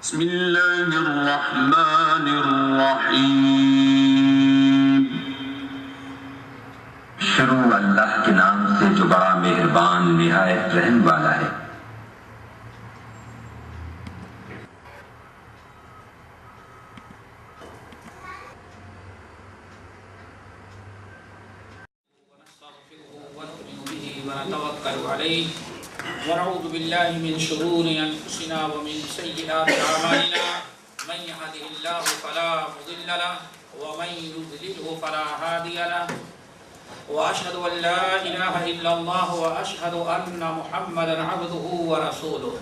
بسم اللہ الرحمن الرحیم۔ شروع اللہ کے نام سے جو بڑا مہربان نہایت رحم والا ہے۔ ونتوكل عليه ونعوذ بالله من شرور أنفسنا ومن سيئات أعمالنا من يهده الله فلا مضل له ومن يضلله فلا هادي له وأشهد أن لا إله إلا الله وأشهد أن محمدا عبده ورسوله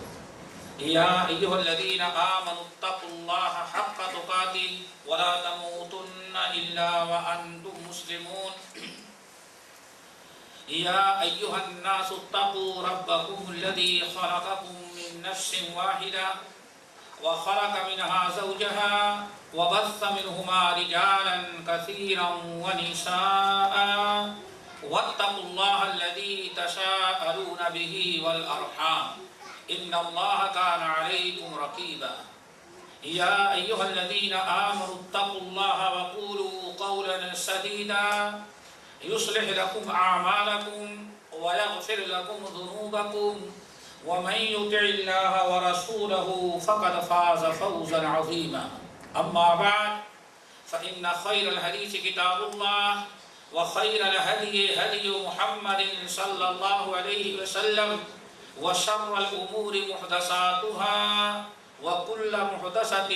يا أيها الذين آمنوا اتقوا الله حق تقاته ولا تموتن إلا وأنتم مسلمون يا أيها الناس اتقوا ربكم الذي خلقكم من نفس واحدة وخلق منها زوجها وبث منهما رجالا كثيرا ونساء واتقوا الله الذي تساءلون به والأرحام إن الله كان عليكم رقيبا يا أيها الذين آمنوا اتقوا الله وقولوا قولا سديدا يصلح لكم أعمالكم ويغفر لكم ذنوبكم ومن يطع الله ورسوله فقد فاز فوزا عظيما أما بعد فإن خير الحديث كتاب الله وخير الهدي هدي محمد صلى الله عليه وسلم وشر الأمور محدثاتها وكل محدثة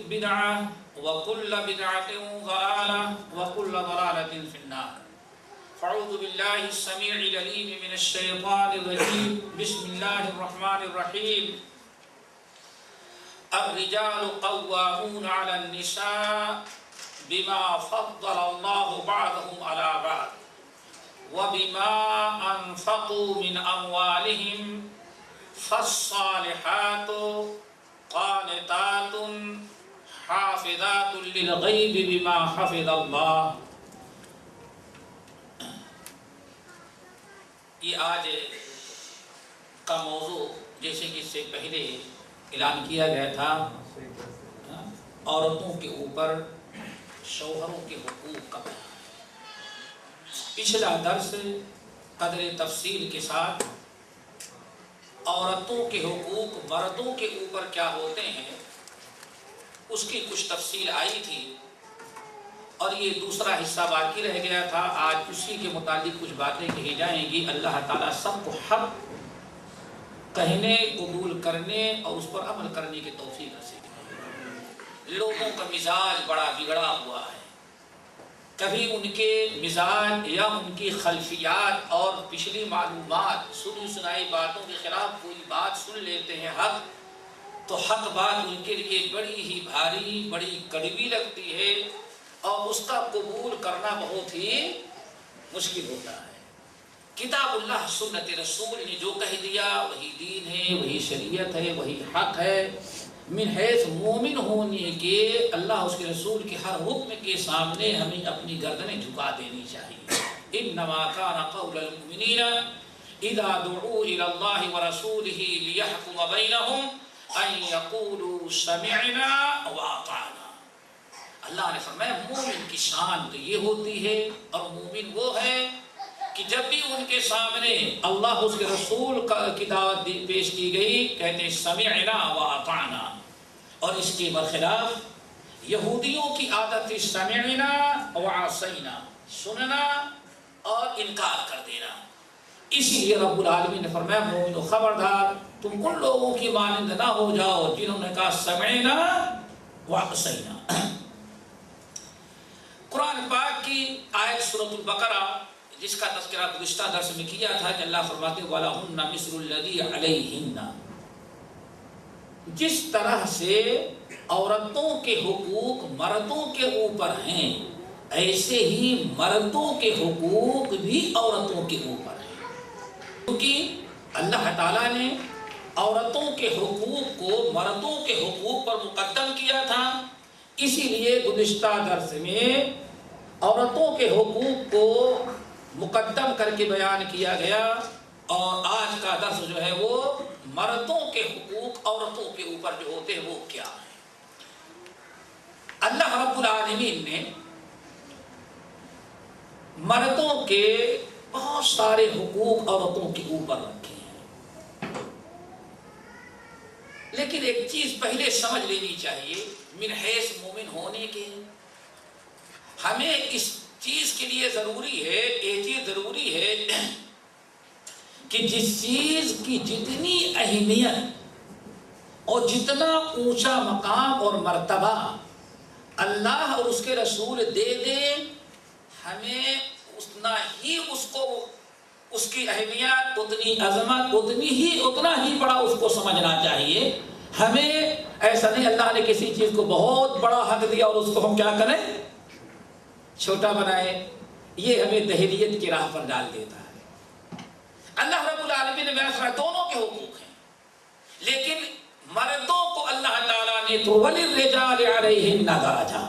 بدعة وكل بدعة ضلالة وكل ضلالة في النار فاعوذ بالله السميع العليم من الشيطان الرجيم بسم الله الرحمن الرحيم الرجال قوامون على النساء بما فضل الله بعضهم على بعض وبما أنفقوا من أموالهم فالصالحات قانتات حافظات للغيب بما حفظ الله۔ یہ آج کا موضوع جیسے کہ اس سے پہلے اعلان کیا گیا تھا، عورتوں کے اوپر شوہروں کے حقوق کا بیان۔ پچھلا درس قدر تفصیل کے ساتھ عورتوں کے حقوق مردوں کے اوپر کیا ہوتے ہیں اس کی کچھ تفصیل آئی تھی، اور یہ دوسرا حصہ باقی رہ گیا تھا۔ آج اسی کے متعلق کچھ باتیں کہی جائیں گی۔ اللہ تعالیٰ سب کو حق کہنے، قبول کرنے اور اس پر عمل کرنے کی توفیق نصیب۔ لوگوں کا مزاج بڑا بگڑا ہوا ہے، کبھی ان کے مزاج یا ان کی خلفیات اور پچھلی معلومات سنی سنائی باتوں کے خلاف کوئی بات سن لیتے ہیں حق، تو حق بات ان کے لیے بڑی ہی بھاری، بڑی کڑوی لگتی ہے، اور اس کا قبول کرنا بہت ہی مشکل ہوتا ہے۔ کتاب اللہ سنت رسول نے جو کہہ دیا وہی دین ہے، وہی شریعت ہے، وہی حق ہے۔ من حیث مومن ہونے کے اللہ اس کے رسول کے ہر حکم کے سامنے ہمیں اپنی گردنیں جھکا دینی چاہیے۔ انما کان قول المؤمنین اذا دعوا الى اللہ ورسولہ لیحکم بینہم ان یقولوا سمعنا واطعنا۔ اللہ نے فرمایا مومن کی شان تو یہ ہوتی ہے، اور مومن وہ ہے کہ جب بھی ان کے سامنے اللہ اس کے رسول کی دعوت پیش کی گئی کہتے ہیں سمعنا واطعنا، اور اس کے برخلاف یہودیوں کی عادت تھی سمعنا وعصینا، سننا اور انکار کر دینا۔ اسی لیے رب العالمین نے فرمایا مومنو خبردار تم ان لوگوں کی مانند نہ ہو جاؤ جنہوں نے کہا سمعنا وعصینا۔ قرآن پاک کی آیت سورۃ البقرہ جس کا تذکرہ گزشتہ درس میں کیا تھا کہ اللہ فرماتے ہیں وَلَهُنَّ مِثْلُ الَّذِي عَلَيْهِنَّ، جس طرح سے عورتوں کے حقوق مردوں کے اوپر ہیں ایسے ہی مردوں کے حقوق بھی عورتوں کے اوپر ہیں، کیونکہ اللہ تعالیٰ نے عورتوں کے حقوق کو مردوں کے حقوق پر مقدم کیا تھا۔ اسی لیے گزشتہ درس میں عورتوں کے حقوق کو مقدم کر کے بیان کیا گیا، اور آج کا درس جو ہے وہ مردوں کے حقوق عورتوں کے اوپر جو ہوتے ہیں وہ کیا ہیں۔ اللہ رب العالمین نے مردوں کے بہت سارے حقوق عورتوں کے اوپر رکھے ہیں، لیکن ایک چیز پہلے سمجھ لینی چاہیے، من حیث مومن ہونے کے ہمیں اس چیز کے لیے ضروری ہے، یہ چیز ضروری ہے کہ جس چیز کی جتنی اہمیت اور جتنا اونچا مقام اور مرتبہ اللہ اور اس کے رسول دے دیں، ہمیں اتنا ہی اس کو، اس کی اہمیت، اتنی عظمت، اتنا ہی بڑا اس کو سمجھنا چاہیے۔ ہمیں ایسا نہیں اللہ نے کسی چیز کو بہت بڑا حق دیا اور اس کو ہم کیا کریں، چھوٹا بنائے، یہ ہمیں دہریت کی راہ پر ڈال دیتا ہے۔ اللہ رب العالمین نے بیان دونوں کے حقوق ہیں، لیکن مردوں کو اللہ تعالیٰ نے تو وَلِلرِّجَالِ عَلَيْهِنَّ دَرَجَةٌ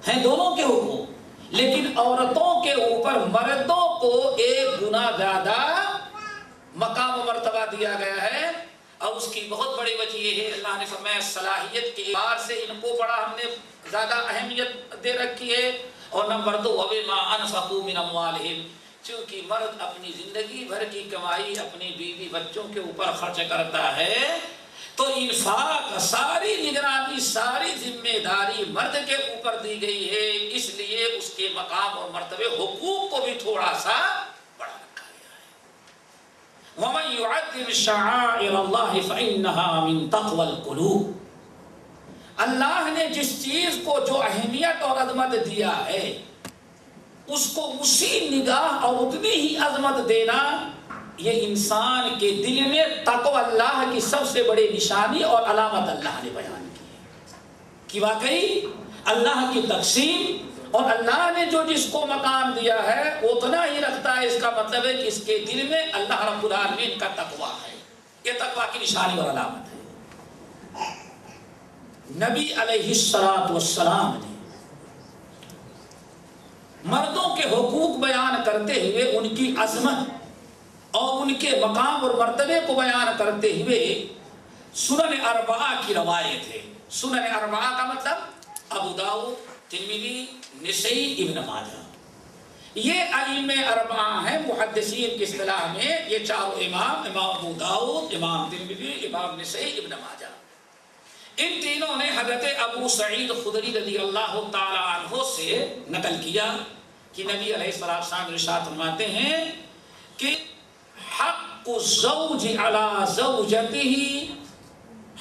ہیں دونوں کے حقوق، لیکن عورتوں کے اوپر مردوں کو ایک گنا زیادہ مقام و مرتبہ دیا گیا ہے، اور اس کی بہت بڑی وجہ یہ ہے اللہ نے فرمایا صلاحیت کے اعتبار سے ان کو بڑا ہم نے زیادہ اہمیت دے رکھی ہے۔ اور نمبر 2 وَبِمَا أَنفَقُوا مِنْ أَمْوَالِهِمْ، چونکہ مرد اپنی زندگی بھر کی کمائی اپنی بیوی بچوں کے اوپر خرچ کرتا ہے، تو انفاق، ساری نگرانی، ساری ذمہ داری مرد کے اوپر دی گئی ہے، اس لیے اس کے مقام اور مرتبے حقوق کو بھی تھوڑا سا بڑھا رکھا گیا ہے۔ وَمَن يُعَظِّمْ شَعَائِرَ اللَّهِ فَإِنَّهَا مِن تَقْوَى الْقُلُوبِ، اللہ نے جس چیز کو جو اہمیت اور عظمت دیا ہے اس کو اسی نگاہ اور اتنی ہی عظمت دینا، یہ انسان کے دل میں تقوی اللہ کی سب سے بڑی نشانی اور علامت اللہ نے بیان کی ہے کہ واقعی اللہ کی تقسیم اور اللہ نے جو جس کو مقام دیا ہے اتنا ہی رکھتا ہے، اس کا مطلب ہے کہ اس کے دل میں اللہ رب العالمین کا تقوی ہے، یہ تقوی کی نشانی اور علامت ہے۔ نبی علیہ السلام نے مردوں کے حقوق بیان کرتے ہوئے ان کی عظمت اور ان کے مقام اور مرتبے کو بیان کرتے ہوئے سنن اربعہ کی روایت ہے۔ سنن اربعہ کا مطلب ابو داؤد، ترمذی، نسائی، ابن ماجہ، یہ ائمہ اربعہ ہیں محدثین کی اصطلاح میں، یہ چاروں امام ابو داؤد، امام ترمذی، امام نسائی، ابن ماجہ، ان تینوں نے حضرت ابو سعید خدری رضی اللہ تعالی عنہ سے نقل کیا کہ نبی علیہ السلام ارشاد فرماتے ہیں کہ حق الزوج علی زوجته،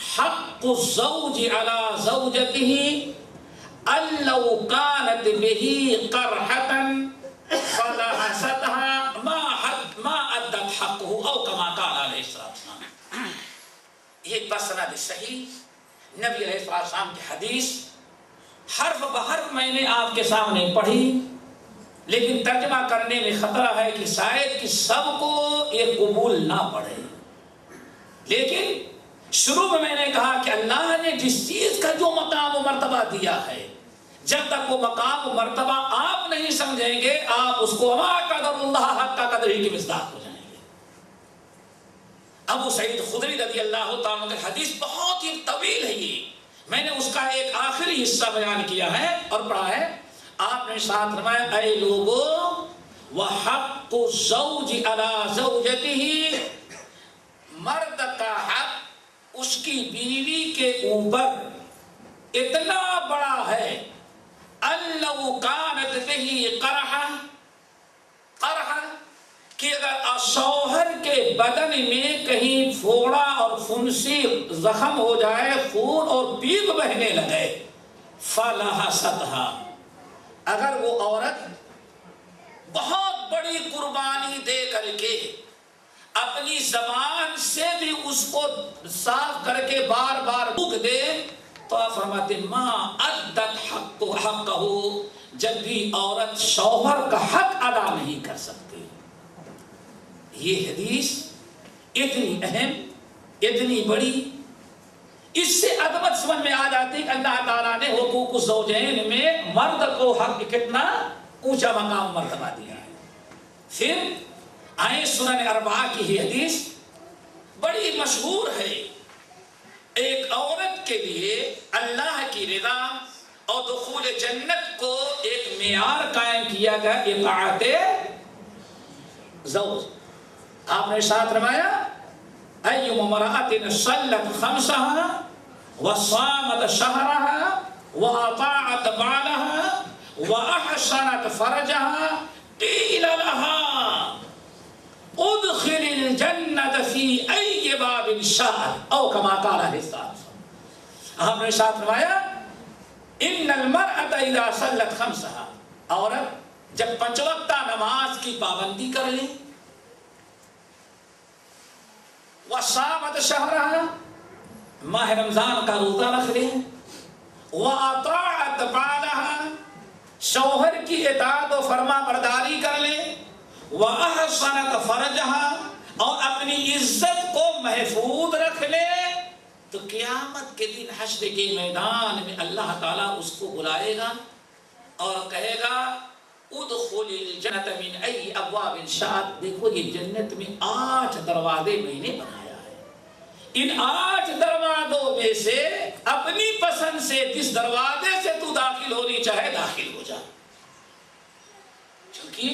حق الزوج علی زوجته ان لو كانت به قرحة فلحستها ما ادت حقه او كما قال علیہ السلام۔ یہ بسند صحیح نبی علیہ السلام کی حدیث حرف بحرف میں نے آپ کے سامنے پڑھی، لیکن ترجمہ کرنے میں خطرہ ہے کہ شاید کہ سب کو یہ قبول نہ پڑے، لیکن شروع میں نے کہا کہ اللہ نے جس چیز کا جو مقام و مرتبہ دیا ہے، جب تک وہ مقام و مرتبہ آپ نہیں سمجھیں گے آپ اس کو وما قدر اللہ حق کا قدر ہی کی مصداق ہو جائیں گے۔ ابو سعید خدری رضی اللہ تعالیٰ عنہ کی حدیث بہت ہی طویل ہے، یہ میں نے اس کا ایک آخری حصہ بیان کیا ہے اور پڑھا ہے۔ آپ نے ساتھ فرمایا اے لوگو وحق الزوج علی زوجته، مرد کا حق اس کی بیوی کے اوپر اتنا بڑا ہے، ان لو كانت به قرحہ، کہ اگر شوہر کے بدن میں کہیں پھوڑا اور فنسی زخم ہو جائے، خون اور پیپ بہنے لگے، فلحستها، اگر وہ عورت بہت بڑی قربانی دے کر کے اپنی زبان سے بھی اس کو صاف کر کے بار بار بھوک دے، تو آپ فرماتے ما ادت حقہ، جب بھی عورت شوہر کا حق ادا نہیں کر سکتی۔ یہ حدیث اتنی اہم، اتنی بڑی، اس سے عظمت سمجھ میں آ جاتی ہے کہ اللہ تعالیٰ نے حقوق الزوجین میں مرد کو حق کتنا اونچا مقام مرتبہ دیا ہے۔ پھر آئے سنن اربعہ کی ہی حدیث، بڑی مشہور ہے. ایک عورت کے لیے اللہ کی رضا اور دخول جنت کو ایک معیار قائم کیا گیا اطاعت زوج. آپ نے ارشاد فرمایا ایما امرأۃ صلت خمسها وصامت شهرها واطاعت بعلها واحسنت فرجها قیل لها ادخل الجنة في اي باب شاءت او كما قال علیہ السلام. آپ نے ارشاد فرمایا ان المرأة اذا صلت خمسها، عورت جب 5 وقتہ نماز کی پابندی کر لے، وصامت شهرها، ماہ رمضان کا روزہ رکھ لے، واطاعت بعلها، شوہر کی اطاعت و فرما برداری کر لے، واحسنت فرجها، اور اپنی عزت کو محفوظ رکھ لے، تو قیامت کے دن حشر کے میدان میں اللہ تعالیٰ اس کو بلائے گا اور کہے گا ادخل الجنت من ای ابواب شاءت. دیکھو یہ جنت میں 8 دروازے میں نے بنایا ہے، ان 8 دروازوں میں سے اپنی پسند سے جس دروازے سے تو داخل ہونی چاہے داخل ہو جا. چونکہ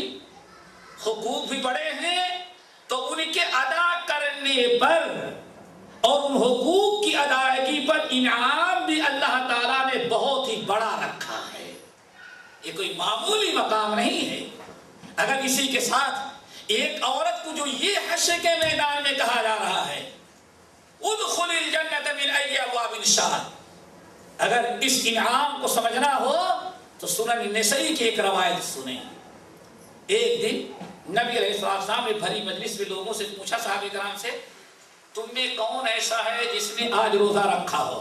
حقوق بھی بڑے ہیں تو ان کے ادا کرنے پر اور ان حقوق کی ادائیگی پر انعام بھی اللہ تعالیٰ نے بہت ہی بڑا رکھا ہے. یہ کوئی معمولی مقام نہیں ہے. اگر اسی کے ساتھ ایک عورت کو جو یہ حشر کے میدان میں کہا جا رہا ہے ادخل الجنت من ای ابواب شاءت، اگر اس انعام کو سمجھنا ہو تو سنن نسائی کی ایک روایت سنیں. ایک دن نبی علیہ السلام نے بھری مجلس میں لوگوں سے پوچھا، صحابہ کرام سے، تم میں کون ایسا ہے جس نے آج روزہ رکھا ہو؟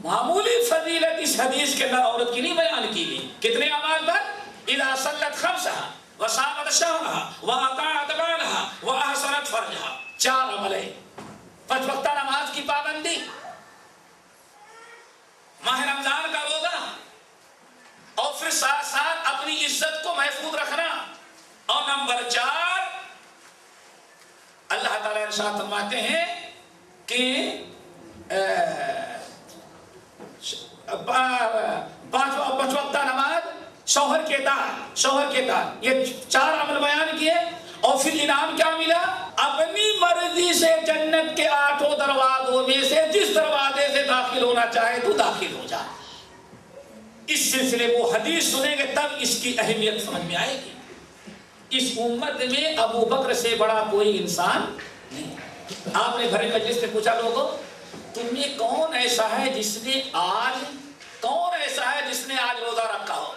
معمولی فضیلت اس حدیث کے اندر عورت کی نہیں بیان کی گئی. کتنے اعمال پر؟ اذا صلت خمسها وصامت شهرها واطاعت بعلها واحسنت فرجها. 4 عمل ہے. 5 وقتہ نماز کی پابندی، ماہ رمضان کا روزہ، اور پھر ساتھ ساتھ اپنی عزت کو محفوظ رکھنا، اور نمبر 4 اللہ تعالیٰ ارشاد فرماتے ہیں کہ 5 وقتہ نماز، شوہر کے اطاعت، یہ 4 عمل بیان کیے. اور پھر انعام کیا ملا؟ اپنی مرضی سے جنت کے 8 دروازوں میں سے جس دروازے سے داخل ہونا چاہے تو داخل ہو جا. اس سلسلے وہ حدیث سنیں گے تب اس کی اہمیت سمجھ میں آئے گی. اس امت میں ابو بکر سے بڑا کوئی انسان نہیں. آپ نے بھرے مجلس میں پوچھا لوگوں تم میں کون ایسا ہے جس نے آج روزہ رکھا ہو؟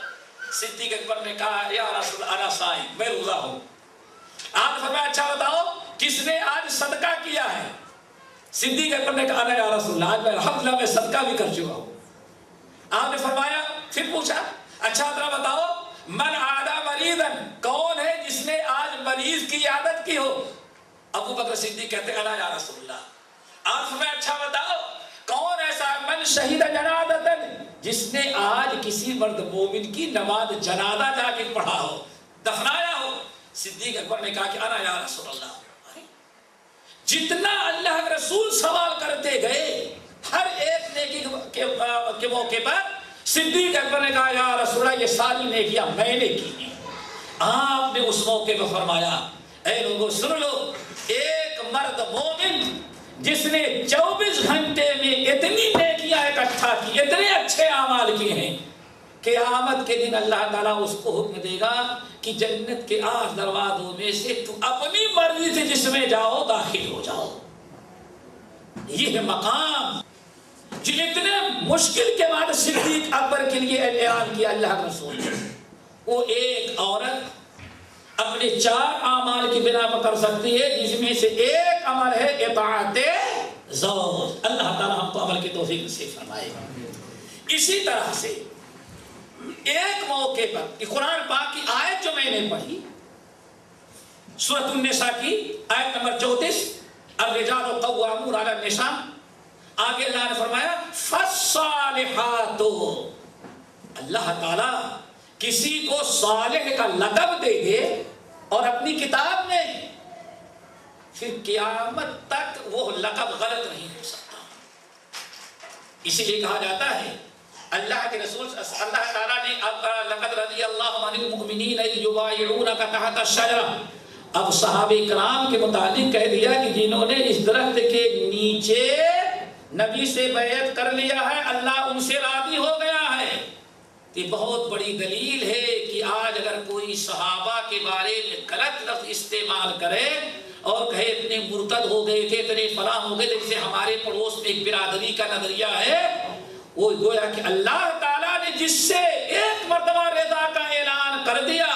صدیق اکبر نے کہا یا رسول اللہ صائم، میں روزہ ہوں. آپ نے فرمایا اچھا بتاؤ کس نے آج صدقہ کیا ہے؟ صدیق اکبر نے کہا یا رسول اللہ آج میں الحمدللہ میں صدقہ بھی کر چکا ہوں. آپ نے فرمایا پھر پوچھا اچھا ذرا بتاؤ من عادا مریضاً، کون ہے جس نے آج مریض کی عیادت کی ہو؟ ابو بکر صدیق کہتے ہیں انا یا رسول اللہ. آپ فرمایا اچھا بتاؤ کون ایسا من شہید جنازۃ، جس نے آج کسی مرد مومن کی نماز جنازہ جا کے پڑھا ہو، دفنایا ہو؟ صدیق اکبر نے کہا کہ انا یا رسول اللہ. جتنا اللہ کے رسول سوال کرتے گئے ہر ایک نیکی کے موقع پر صدیق اکبر نے کہا یا رسول اللہ یہ ساری نیکیاں میں نے کی ہیں. آپ نے اس موقع پر فرمایا اے لوگوں سن لو، ایک مرد مومن جس نے 24 گھنٹے میں اتنی نیکیاں اکٹھا کی، اتنے اچھے اعمال کیے ہیں، قیامت کے دن اللہ تعالیٰ اس کو حکم دے گا کہ جنت کے 8 دروازوں میں سے تو اپنی مرضی سے جس میں جاؤ داخل ہو جاؤ. یہ مقام جو اتنے مشکل کے بعد صدیق اکبر کے لیے اعلان کیا اللہ کے رسول نے، وہ ایک عورت اپنے 4 اعمال کی بنا پر کر سکتی ہے جس میں سے ایک عمل ہے اطاعت زوج. اللہ تعالیٰ ہم کو عمل کی توفیق نصیب فرمائے. اسی طرح سے ایک موقع پر قرآن پاک کی آیت جو میں نے پڑھی سورۃ النساء کی آیت نمبر 34 الرجال قوامون علی النساء، آگے اللہ نے فرمایا فالصالحات، اللہ تعالیٰ کسی کو صالح کا لقب دے دے اور اپنی کتاب میں پھر قیامت تک وہ لقب غلط نہیں ہو سکتا. اسی لیے کہا جاتا ہے اللہ کے رسول اللہ تعالیٰ نے اب لقد رضی اللہ عن المؤمنین اذ یبایعونک تحت الشجرہ، اب صحابہ کرام کے متعلق کہہ دیا کہ جنہوں نے اس درخت کے نیچے نبی سے بیعت کر لیا ہے اللہ ان سے راضی ہو گیا ہے. یہ بہت بڑی دلیل ہے کہ آج اگر کوئی صحابہ کے بارے میں غلط لفظ استعمال کرے اور کہے اتنے مرتد ہو گئے تھے اتنے فلاں ہو گئے، جیسے ہمارے پڑوس میں ایک برادری کا نظریہ ہے، وہ گویا کہ اللہ تعالیٰ نے جس سے ایک مرتبہ رضا کا اعلان کر دیا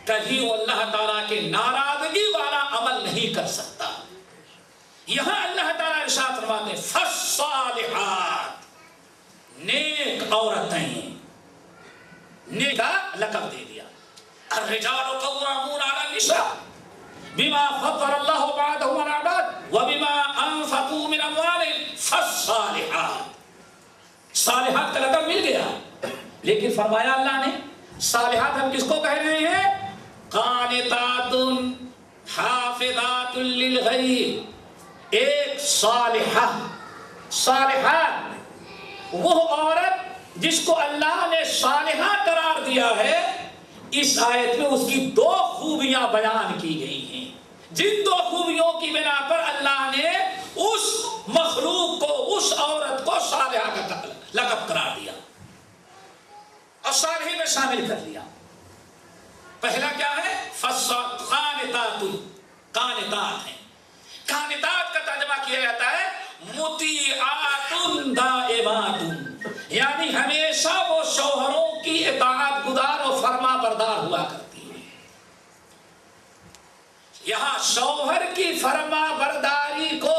کبھی وہ اللہ تعالیٰ کے ناراضگی والا عمل نہیں کر سکتا. یہاں اللہ تعالیٰ ارشاد فرماتے ہیں فالصالحات، نیک عورتیں، نیک کا لقب دے دیا. الرجال قوامون علی النساء بما فضل اللہ بعضهم علی بعض وبما انفقوا من اموالهم فالصالحات. صالحات کا لقب مل گیا، لیکن فرمایا اللہ نے صالحات ہم کس کو کہہ رہے ہیں؟ قانتات حافظات للغیب. ایک صالحہ، صالحات وہ عورت جس کو اللہ نے صالحہ قرار دیا ہے. اس آیت میں اس کی دو خوبیاں بیان کی گئی ہیں، جن دو خوبیوں کی بنا پر اللہ نے اس مخلوق کو، اس عورت کو صالحہ کا لقب قرار دیا اور صالحین میں شامل کر لیا. پہلا کیا ہے؟ قانتات، قانتات ہیں. قانتات کا ترجمہ کیا جاتا ہے مطیعات دائمات، یعنی ہمیشہ وہ شوہروں کی اطاعت گزار اور فرما بردار ہوا کرتی ہیں. یہاں شوہر کی فرما برداری کو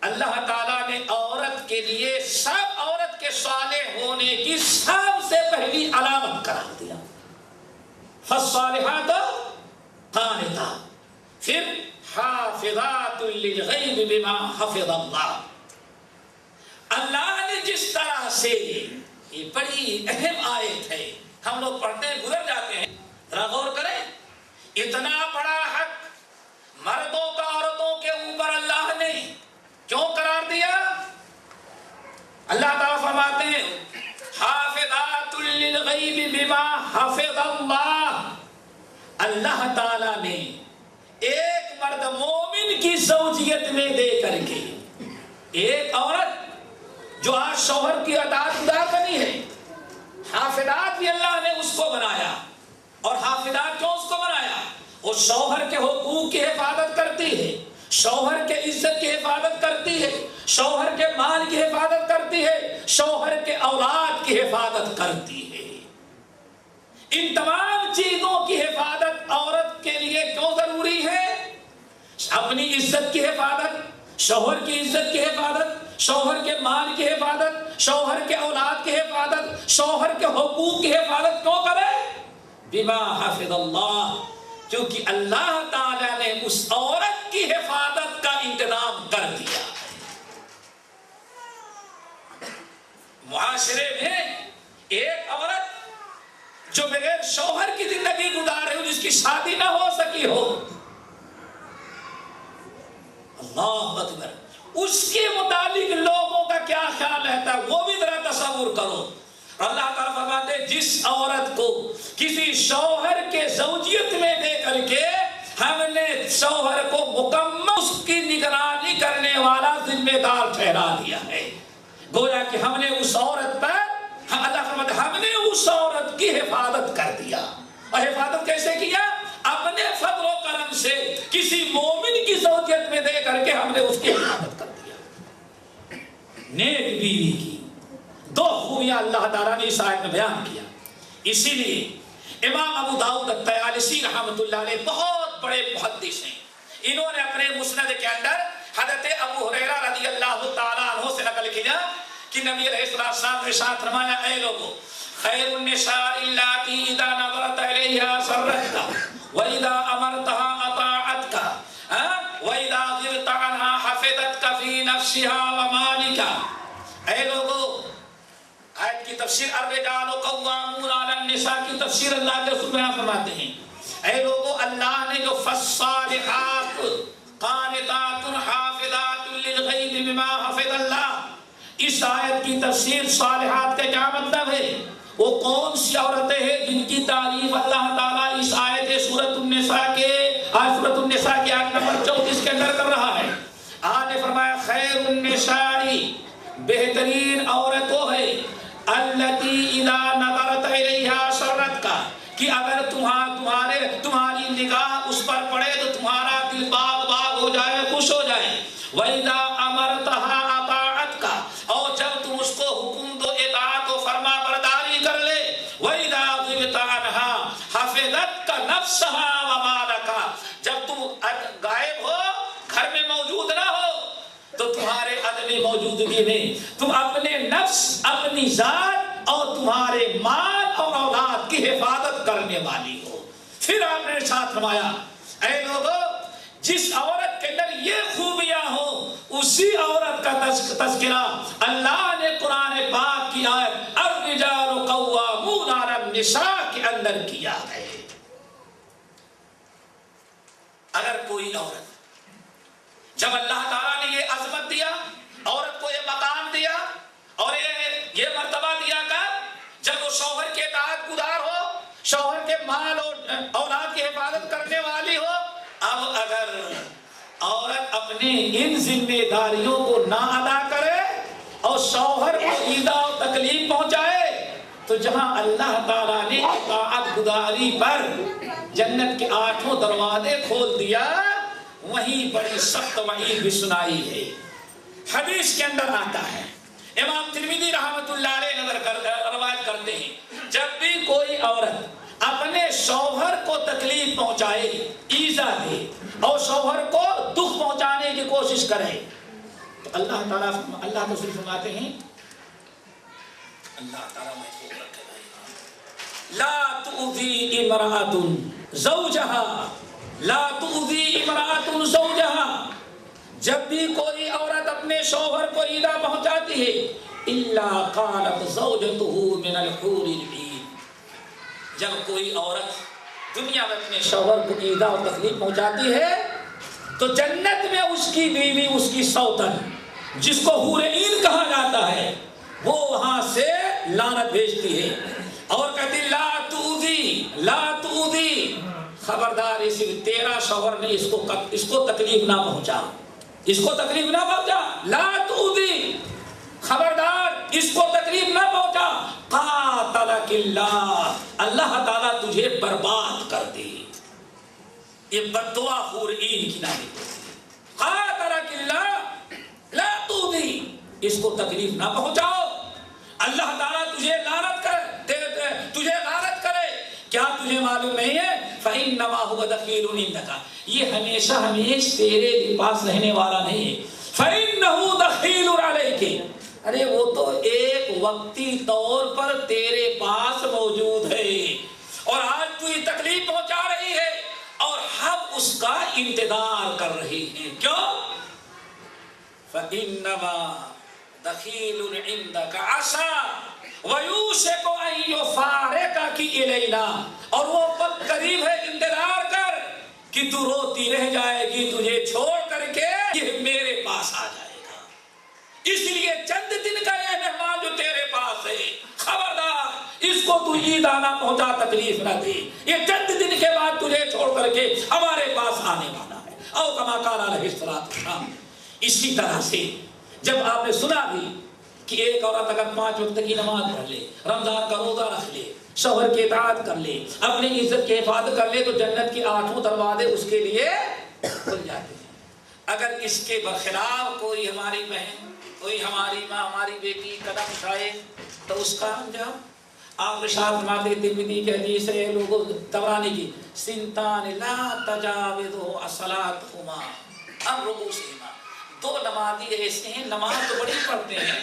اللہ تعالیٰ نے عورت کے لیے، سب عورت کے صالح ہونے کی سب سے پہلی علامت قرار دیا. فالصالحات قانتات، پھر حافظات للغیب بما حفظ اللہ. اللہ نے جس طرح سے، یہ بڑی اہم آیت ہے، ہم لوگ پڑھتے ہیں گزر جاتے ہیں، ذرا غور کریں. اتنا بڑا حق مردوں کا عورتوں کے اوپر اللہ نے کیوں قرار دیا؟ اللہ تعالیٰ فرماتے ہیں حافظات للغیب بما حفظ اللہ. اللہ تعالیٰ نے ایک مرد مومن کی زوجیت میں دے کر کے، ایک عورت جو آج شوہر کی اطاعت گزار بنی ہے، حافظات بھی اللہ نے اس کو بنایا. اور حافظات کیوں اس کو بنایا؟ وہ شوہر کے حقوق کی حفاظت کرتی ہے، شوہر کے عزت کی حفاظت کرتی ہے، شوہر کے مال کی حفاظت کرتی ہے، شوہر کے اولاد کی حفاظت کرتی ہے. ان تمام چیزوں کی حفاظت عورت کے لیے کیوں ضروری ہے؟ اپنی عزت کی حفاظت، شوہر کی عزت کی حفاظت، شوہر کے مال کی حفاظت، شوہر کے اولاد کی حفاظت، شوہر کے حقوق کی حفاظت کیوں کرے؟ بما حفظ اللہ، کیونکہ اللہ تعالیٰ نے اس عورت کی حفاظت کا انتظام کر دیا. معاشرے میں ایک عورت جو بغیر شوہر کی زندگی گزار رہی ہو، جس کی شادی نہ ہو سکی ہو، اللہ اکبر، اس کے متعلق لوگوں کا کیا خیال رہتا ہے وہ بھی ذرا تصور کرو. اللہ تعالیٰ فرماتے ہیں جس عورت کو کسی شوہر کے زوجیت میں دے کر کے ہم نے شوہر کو مکمل اس کی نگرانی کرنے والا ذمہ دار ٹھہرا دیا ہے، گویا کہ ہم نے اس عورت پر، اللہ فرماتے ہیں ہم نے اس عورت کی حفاظت کر دیا. اور حفاظت کیسے کیا؟ اپنے فضل و کرم سے کسی مومن کی زوجیت میں دے کر کے ہم نے اس کی حفاظت کر دیا. نیک بیوی کی دو خوبیاں اللہ تعالیٰ نے اس آیت میں بیان کیا. اسی لیے امام ابو داؤد الطیالسی رحمۃ اللہ علیہ بہت بڑے محدث ہیں، انہوں نے اپنے مسند کے اندر حضرت ابو ہریرہ رضی اللہ تعالیٰ عنہ سے نقل کیا کہ نبی علیہ السلام نے ارشاد فرمایا اے لوگو خیر النساء اللاتی اذا نظرت الیہا سرتک واذا امرتها اطاعتک واذا غبت عنها حفظتک فی نفسها ومالک. اے لوگو، آیت کی تفسیر الرجال قوامون علی النساء کی تفسیر اللہ کے رسول بیان فرماتے ہیں اے لوگو اللہ نے جو فالصالحات مما حفظ اللہ. اس آیت کی تفسیر صالحات کا کیا مطلب ہے؟ وہ کون سی عورتیں ہیں جن کی تعریف اللہ تعالیٰ اس آیت سورۃ النساء کے آیت نمبر 34 کے اندر کر رہا ہے. آپ نے فرمایا خیر النساء، بہترین عورت وہ ہے التی اذا نظرت الیہا سرت کا، کہ اگر تمہاری نگاہ اس پر پڑے تو تمہارا دل باغ باغ ہو جائے، خوش ہو جائے. وَإِذَا أَمَرْتَهَا أَطَاعَتْكَ، اور جب تم اس کو حکم دو اطاعت و فرما برداری کر لے. وَإِذَا غِبْتَ عَنْهَا حَفِظَتْكَ نَفْسَهَا وَمَالَكَ، جب تم غائب ہو، گھر میں موجود نہ ہو، تو تمہارے عدم موجودگی میں تم اپنے نفس، اپنی ذات اور تمہارے مال اور اولاد کی حفاظت کرنے والی ہو. پھر آپ نے ساتھ فرمایا اے لوگو، جس عورت کے اندر یہ خوبیاں ہوں اسی عورت کا تذکرہ اللہ نے قرآن پاک کی آیت الرجال قوامون علی النساء کے اندر کیا ہے. اگر کوئی عورت، جب اللہ تعالیٰ نے یہ عظمت دیا، عورت کو یہ مقام دیا اور یہ مرتبہ دیا کر جب وہ شوہر کے اطاعت گزار ہو، شوہر کے مال اور اولاد کی حفاظت کرنے والی ہو، اب اگر عورت اپنے ان ذمہ داریوں کو نہ ادا کرے اور شوہر کو ایذا و تکلیف پہنچائے، تو جہاں اللہ تعالیٰ نے اطاعت گزاری پر جنت کے 8 دروازے کھول دیا، وہیں بڑی سخت وعید بھی سنائی ہے. حدیث کے اندر آتا ہے، امام ترمذی رحمۃ اللہ علیہ روایت کرتے ہیں، جب بھی کوئی عورت اپنے شوہر کو تکلیف پہنچائے، ایذا دے اور شوہر کو دکھ پہنچانے کی کوشش کرے، تو اللہ تعالیٰ اللہ رسول فرماتے ہیں، اللہ تعالیٰ محفوظ رکھے، لا تؤذی امرأۃ زوجہا، لا تؤذی امرأۃ زوجہا، جب بھی کوئی عورت اپنے شوہر کو ایذا پہنچاتی ہے، الا قالت زوجته من الحور العین، جب کوئی عورت دنیا میں اپنے شوہر کو ایذا اور تکلیف پہنچاتی ہے تو جنت میں اس کی بیوی، اس کی سوتن، جس کو حور عین کہا جاتا ہے، وہ وہاں سے لعنت بھیجتی ہے اور کہتی لا تؤذی لا تؤذی، خبردار اس تیرا شوہر نے اس کو تکلیف نہ پہنچا، اس کو تکلیف نہ پہنچا، لا تؤذی، خبردار اس کو تکلیف نہ پہنچا، قاتلک اللہ، اللہ تعالیٰ تجھے برباد کر دے. یہ بددعا حور عین کی نامی ہوتی، قاتلک اللہ لا تؤذی، اس کو تکلیف نہ پہنچاؤ، اللہ تعالیٰ تجھے لعنت کرے. کیا تجھے معلوم نہیں ہے فإنما هو دخیل عندک، یہ ہمیشہ تیرے پاس رہنے والا نہیں ہے. فإنه دخیل علیک، ارے وہ تو ایک وقتی طور پر تیرے پاس موجود ہے اور آج تو یہ تکلیف پہنچا رہی ہے اور ہم اس کا انتظار کر رہے ہیں. کیوں؟ فإنما دخیل عندک عسى وَيُوشِكُ أَن يُفَارِقَكِ إِلَيْنَا، اور وہ وقت قریب ہے، انتظار کر کہ تو روتی رہ جائے گی، تجھے چھوڑ کر کے یہ میرے پاس آ جائے گا. اس لیے چند دن کا یہ مہمان جو تیرے پاس ہے، خبردار اس کو تو ایذا نہ پہنچا، تکلیف نہ دے، یہ چند دن کے بعد تجھے چھوڑ کر کے ہمارے پاس آنے والا ہے. او کما قال علیہ الصلوۃ والسلام. اسی طرح سے جب آپ نے سنا بھی کہ ایک عورت اگر 5 وقت کی نماز پڑھ لے، رمضان کا روزہ رکھ لے، شوہر کی اطاعت کر لے، اپنی عزت کی حفاظت کر لے، تو جنت کی 8 دروازے اس کے لیے کھل جاتے ہیں. اگر اس کے برخلاف کوئی ہماری بہن، کوئی ہماری ماں، ہماری بیٹی قدم اٹھائے تو اس کا انجام آپ ارشاد فرماتے ہیں، ترمذی کی حدیث ہے، لوگوں طبرانی کی، سنتان لا تجاوزوا الصلاۃ عن رؤوسہما، 2 نمازی ایسے ہیں، نماز تو بڑی پڑھتے ہیں،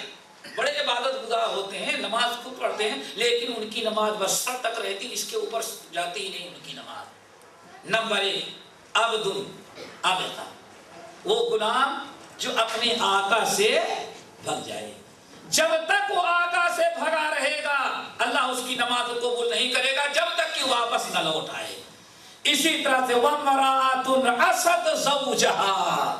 بڑے عبادت گزار ہوتے ہیں، نماز خود پڑھتے ہیں، لیکن ان کی نماز بس سر تک رہتی، اس کے اوپر جاتی ہی نہیں ان کی نماز. نمبر 1 عبد عبدا، وہ غلام جو اپنے آقا سے بھگ جائے، جب تک وہ آقا سے بھگا رہے گا اللہ اس کی نماز کو قبول نہیں کرے گا، جب تک کہ واپس نہ لوٹ آئے. اسی طرح سے وَامْرَأَةٌ عَصَتْ زَوْجَهَا،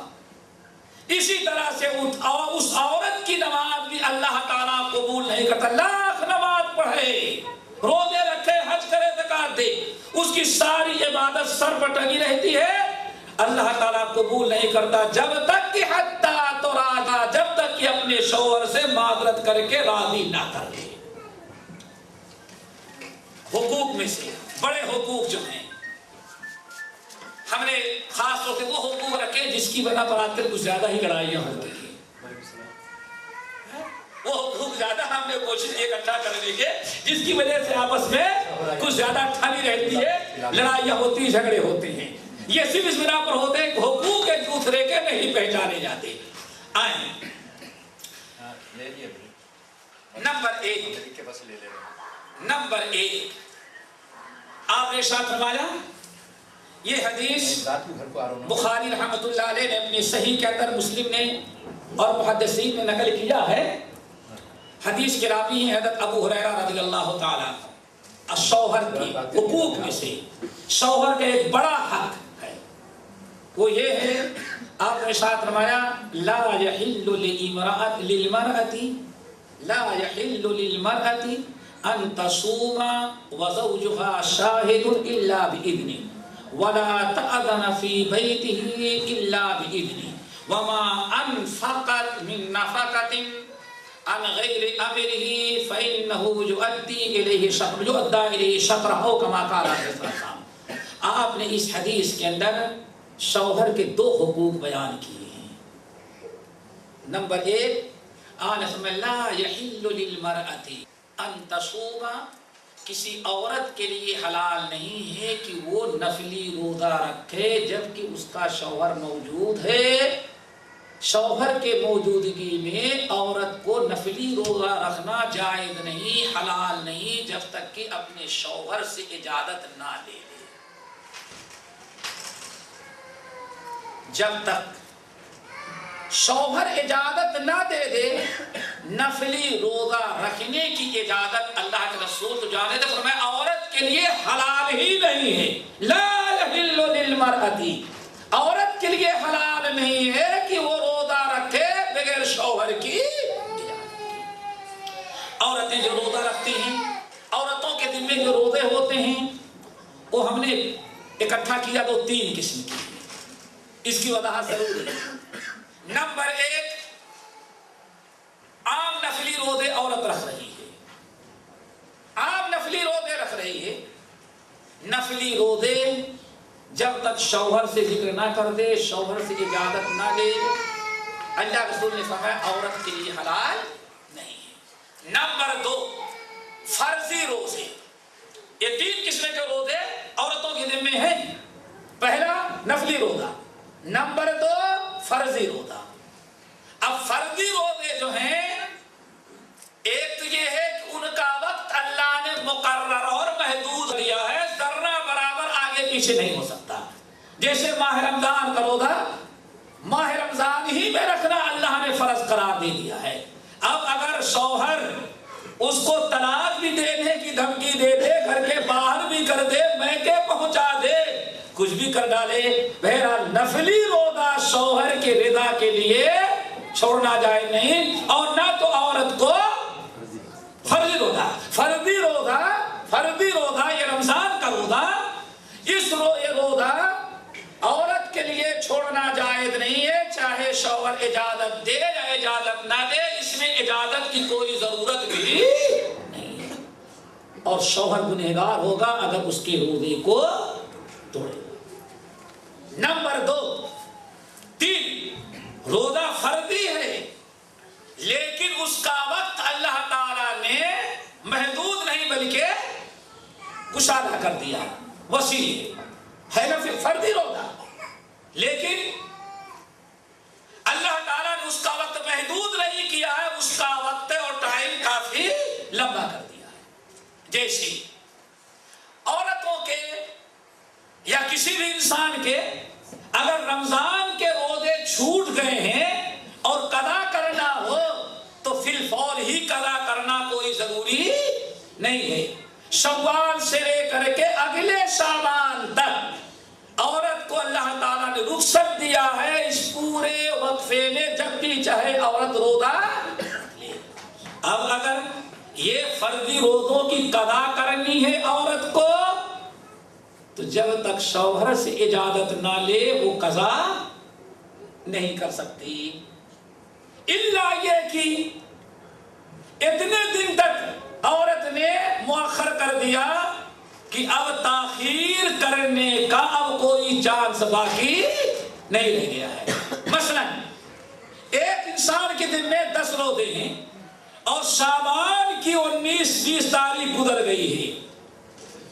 اسی طرح سے اس عورت کی نماز بھی اللہ تعالیٰ قبول نہیں کرتا. لاکھ نماز پڑھے، روزے رکھے، حج کرے، زکات دے، اس کی ساری عبادت سر پر ٹنگی رہتی ہے، اللہ تعالیٰ قبول نہیں کرتا جب تک کہ حتیٰ تراضا، جب تک کہ اپنے شوہر سے معذرت کر کے راضی نہ کر لے. حقوق میں سے بڑے حقوق جو ہیں، ہم نے خاص طور سے وہ حقوق رکھے جس کی بنا پر آج کل کچھ زیادہ ہی لڑائیاں ہوتی ہیں. وہ حقوق زیادہ ہم نے کوشش کی اکٹھا کرنے کی جس کی وجہ سے آپس میں کچھ زیادہ ٹھنی رہتی ہے، لڑائیاں ہوتی، جھگڑے ہوتے ہیں. یہ صرف اس بنا پر ہوتے ہیں کہ حقوق ایک دوسرے کے نہیں پہچانے جاتے. آئیں نمبر ایک آپ نے ارشاد فرمایا، یہ حدیث بخاری رحمۃ اللہ علیہ نے اپنی صحیح کے اندر، مسلم نے اور محدثین نے نقل کیا ہے. حدیث کے راوی ہیں حضرت ابو ہریرہ رضی اللہ تعالیٰ. شوہر کی حقوق میں سے شوہر کا ایک بڑا حق ہے، وہ یہ ہے، آپ نے ارشاد فرمایا لا يحل للمرأة ان تصوم وزوجها شاهد الا باذنه ولا تأذن في بيته الا باذنه وما انفقت من نفقة عن غير امره فانه يؤدي اليه شطره كما قال عليه السلام. آپ نے اس حدیث کے اندر شوہر کے دو حقوق بیان کیے ہیں. نمبر ایک، لا يحل للمرأة ان تصوم، کسی عورت کے لیے حلال نہیں ہے کہ وہ نفلی روزہ رکھے جبکہ اس کا شوہر موجود ہے. شوہر کے موجودگی میں عورت کو نفلی روزہ رکھنا جائز نہیں، حلال نہیں، جب تک کہ اپنے شوہر سے اجازت نہ لے لے. جب تک شوہر اجازت نہ دے دے نفلی روزہ رکھنے کی اجازت اللہ کے رسول تو جانے دے، فرمایا عورت کے لیے حلال ہی نہیں ہے. لا يحل للمرأة، عورت کے لیے حلال نہیں ہے کہ وہ روزہ رکھے بغیر شوہر کی. عورتیں جو روزہ رکھتی ہیں، عورتوں کے ذمے جو روزے ہوتے ہیں، وہ ہم نے اکٹھا کیا تو 3 قسم کی. اس کی وضاحت ضرور ہے. نمبر ایک، عام نفلی روزے عورت رکھ رہی ہے، عام نفلی روزے رکھ رہی ہے. نفلی روزے جب تک شوہر سے ذکر نہ کر دے، شوہر سے اجازت نہ لے، اللہ رسول نے فرمایا عورت کے لیے حلال نہیں ہے. نمبر 2، فرضی روزے. یہ 3 قسم کے روزے عورتوں کے ذمہ ہیں. پہلا نفلی روزہ، نمبر 2 فرضی روزہ. اب فرضی روزے جو ہیں، ایک تو یہ ہے کہ ان کا وقت اللہ نے مقرر اور محدود دیا ہے، ذرہ برابر آگے پیچھے نہیں ہو سکتا. جیسے ماہ رمضان کا روزہ ماہ رمضان ہی میں رکھنا اللہ نے فرض قرار دے دیا ہے. اب اگر شوہر اس کو طلاق بھی دینے کی دھمکی دے دے، گھر کے باہر بھی کر دے، میکے پہنچا دے، کچھ بھی کر ڈالے، بہرحال نفلی روزہ شوہر کے رضا کے لیے چھوڑنا جائز نہیں. اور نہ تو عورت کو فرضی روزہ، فرضی روزہ یہ رمضان کا روزہ، اس روزہ عورت کے لیے چھوڑنا جائز نہیں ہے، چاہے شوہر اجازت دے یا اجازت نہ دے، اس میں اجازت کی کوئی ضرورت بھی نہیں ہے. اور شوہر گنہگار ہوگا اگر اس کے روزے کو توڑے. نمبر 2، 3، روزہ فرضی ہے لیکن اس کا وقت اللہ تعالی نے محدود نہیں بلکہ کشادہ کر دیا، وسیع ہے نا. پھر فرضی روزہ لیکن اللہ تعالیٰ نے اس کا وقت محدود نہیں کیا ہے، اس کا وقت اور ٹائم کافی لمبا کر دیا ہے. جیسے عورتوں کے یا کسی بھی انسان کے اگر رمضان کے روزے چھوٹ گئے ہیں اور قضا کرنا ہو تو فی الفور ہی قضا کرنا کوئی ضروری نہیں ہے. شوال سے لے کر کے اگلے شعبان تک عورت کو اللہ تعالیٰ نے رخصت دیا ہے اس پورے وقفے فعل جبکہ چاہے عورت روزہ لے۔ اب اگر یہ فرضی روزوں کی قضا کرنی ہے عورت کو تو جب تک شوہر سے اجازت نہ لے وہ قضا نہیں کر سکتی، الا یہ کہ اتنے دن تک عورت نے مؤخر کر دیا کہ اب تاخیر کرنے کا اب کوئی چانس باقی نہیں رہ گیا ہے۔ مثلا ایک انسان کے دن میں 10 روزے ہیں اور شعبان کی 19-20 تاریخ گزر گئی ہے۔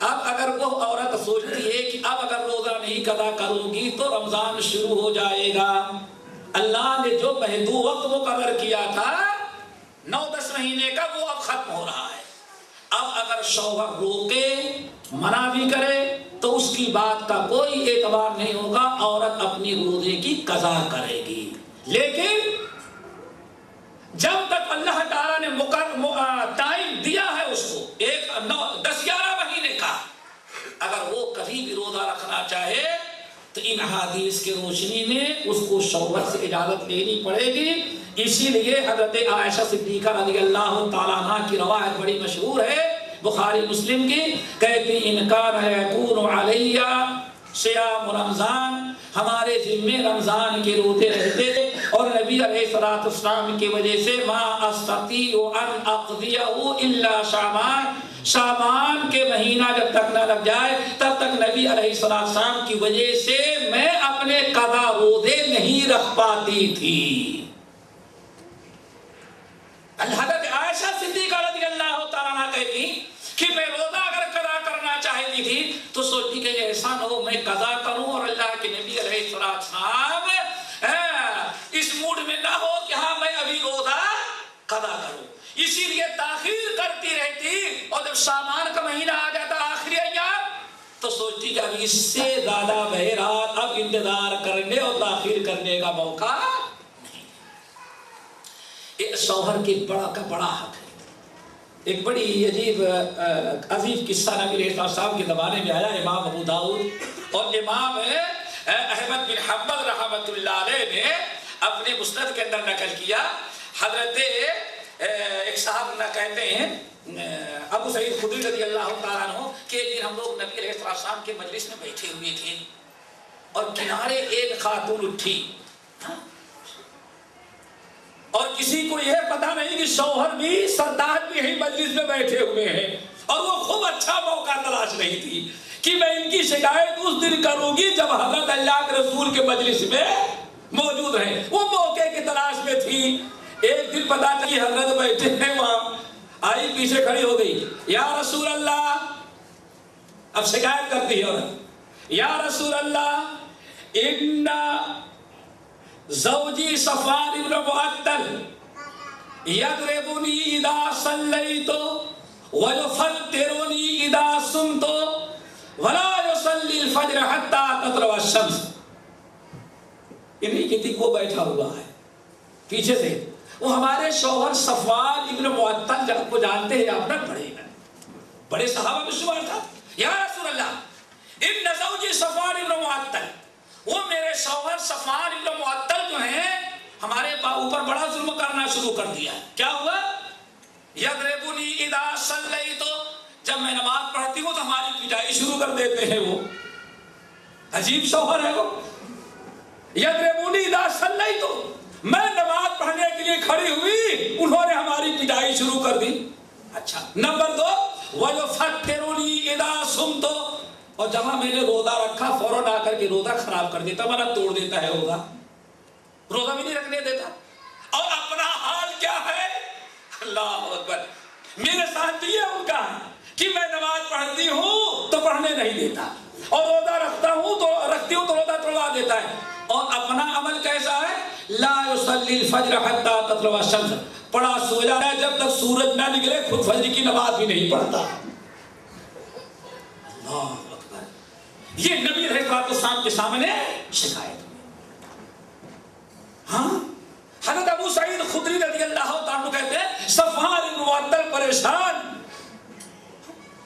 اب اگر وہ عورت سوچتی ہے کہ اب اگر روزہ نہیں قضا کروں گی تو رمضان شروع ہو جائے گا، اللہ نے جو محدود وقت مقرر کیا تھا 9-10 مہینے کا وہ اب ختم ہو رہا ہے۔ اب اگر شوہر روکے منع بھی کرے تو اس کی بات کا کوئی اعتبار نہیں ہوگا، عورت اپنی روزے کی قضا کرے گی۔ لیکن جب تک اللہ تعالیٰ نے ٹائم دیا ہے اس کو 10-11 مہینے کا، اگر وہ کبھی بھی روزہ رکھنا چاہے تو ان احادیث کی روشنی میں اس کو شوہر سے اجازت لینی پڑے گی۔ اسی لیے حضرت عائشہ صدیقہ رضی اللہ تعالیٰ عنہ کی روایت بڑی مشہور ہے بخاری مسلم کی، کہتی ان کان یکون علی صیام رمضان، ہمارے ذمے رمضان کے روزے رہتے اور نبی علیہ السلام کی وجہ سے ما استطیع ان اقضیہ الا شعبان، شعبان کے مہینہ جب تک نہ لگ جائے تب تک نبی علیہ السلام کی وجہ سے میں اپنے قضا روزے نہیں رکھ پاتی تھی۔ حضرت عائشہ صدیقہ رضی اللہ تعالیٰ عنہ کہتی کہ میں روزہ اگر قضا کرنا چاہتی تھی تو سوچتی کہ ایسا نہ ہو میں قضا کروں اور اللہ کے نبی علیہ السلام اس موڈ میں نہ ہو کہ ہاں میں ابھی روزہ قضا کروں، اسی لیے تاخیر کرتی رہتی، اور جب شعبان کا مہینہ آ جاتا آخری ایام تو سوچتی کہ اب اس سے زیادہ بہرحال اب انتظار کرنے اور تاخیر کرنے کا موقع نہیں۔ ایک شوہر کے بڑا حق ہے۔ ایک بڑی عجیب قصہ نبی علیہ السلام کے زمانے میں آیا، امام ابو داؤد اور امام احمد بن حنبل رحمۃ اللہ علیہ نے اپنے مسند کے اندر نقل کیا۔ حضرت ایک صاحب نہ کہتے ہیں ابو سعید خدری رضی اللہ تعالیٰ عنہ کہ ایک دن ہم لوگ نبی علیہ السلام کے مجلس میں بیٹھے ہوئے تھے اور کنارے ایک خاتون اٹھی اور کسی کو یہ پتا نہیں کہ شوہر بھی سردار بھی یہی مجلس میں بیٹھے ہوئے ہیں، اور وہ خوب اچھا موقع تلاش رہی تھی کہ میں ان کی شکایت اس دن کروں گی جب حضرت اللہ کے رسول کے مجلس میں موجود ہیں۔ وہ موقع کی تلاش میں تھی۔ ایک دن پتا چلی حضرت بیٹھے ہیں وہاں، آئی پیچھے کھڑی ہو گئی، یا رسول اللہ، اب شکایت کرتی ہے عورت، یا رسول اللہ ان زوجی صفوان ابن معطل یضربنی اذا صلیت ویفطرنی اذا صمت ولا یصلی الفجر حتی تطلع الشمس۔ انہی کہتی وہ بیٹھا ہوا ہے پیچھے سے، وہ ہمارے شوہر صفوان ابن معطل جب کو جانتے ہیں آپ نہ بڑے صحابہ میں شمار تھا، یا رسول اللہ ان زوجی صفوان ابن معطل، وہ میرے شوہر صفوان ابن معطل جو ہیں ہمارے اوپر بڑا ظلم کرنا شروع کر دیا ہے۔ کیا ہوا؟ یضربنی اذا صلیت، جب میں نماز پڑھتی ہوں تو ہماری پٹائی شروع کر دیتے ہیں۔ وہ عجیب شوہر ہے وہ، یضربنی اذا صلیت، میں نماز پڑھنے کے لیے کھڑی ہوئی انہوں نے ہماری پٹائی شروع کر دی۔ اچھا، نمبر 2 وَيُفَطِّرُنِي إِذَا صُمْتُ، اور جب میں نے روزہ رکھا فوراً آ کر کے روزہ خراب کر دیتا، ورنہ توڑ دیتا ہے روزہ بھی نہیں رکھنے دیتا۔ اور اپنا حال کیا ہے؟ اللہ اکبر، میرے ساتھ یہ ان کا ہے کہ میں نماز پڑھتی ہوں تو پڑھنے نہیں دیتا، اور روزہ رکھتی ہوں تو روزہ توڑوا دیتا ہے۔ اور اپنا عمل کیسا ہے؟ لا يصلي الفجر حتى تطلع الشمس، پڑا سویا ہے جب تک سورج نہ نکلے، خود فجر کی نماز بھی نہیں پڑھتا۔ اللہ اکبر، یہ نبی علیہ السلام کے سامنے شکایت ہوئی۔ ہاں، حضرت ابو سعید خدری رضی اللہ تعالیٰ کہتے ہیں صفوان بن معطل پریشان،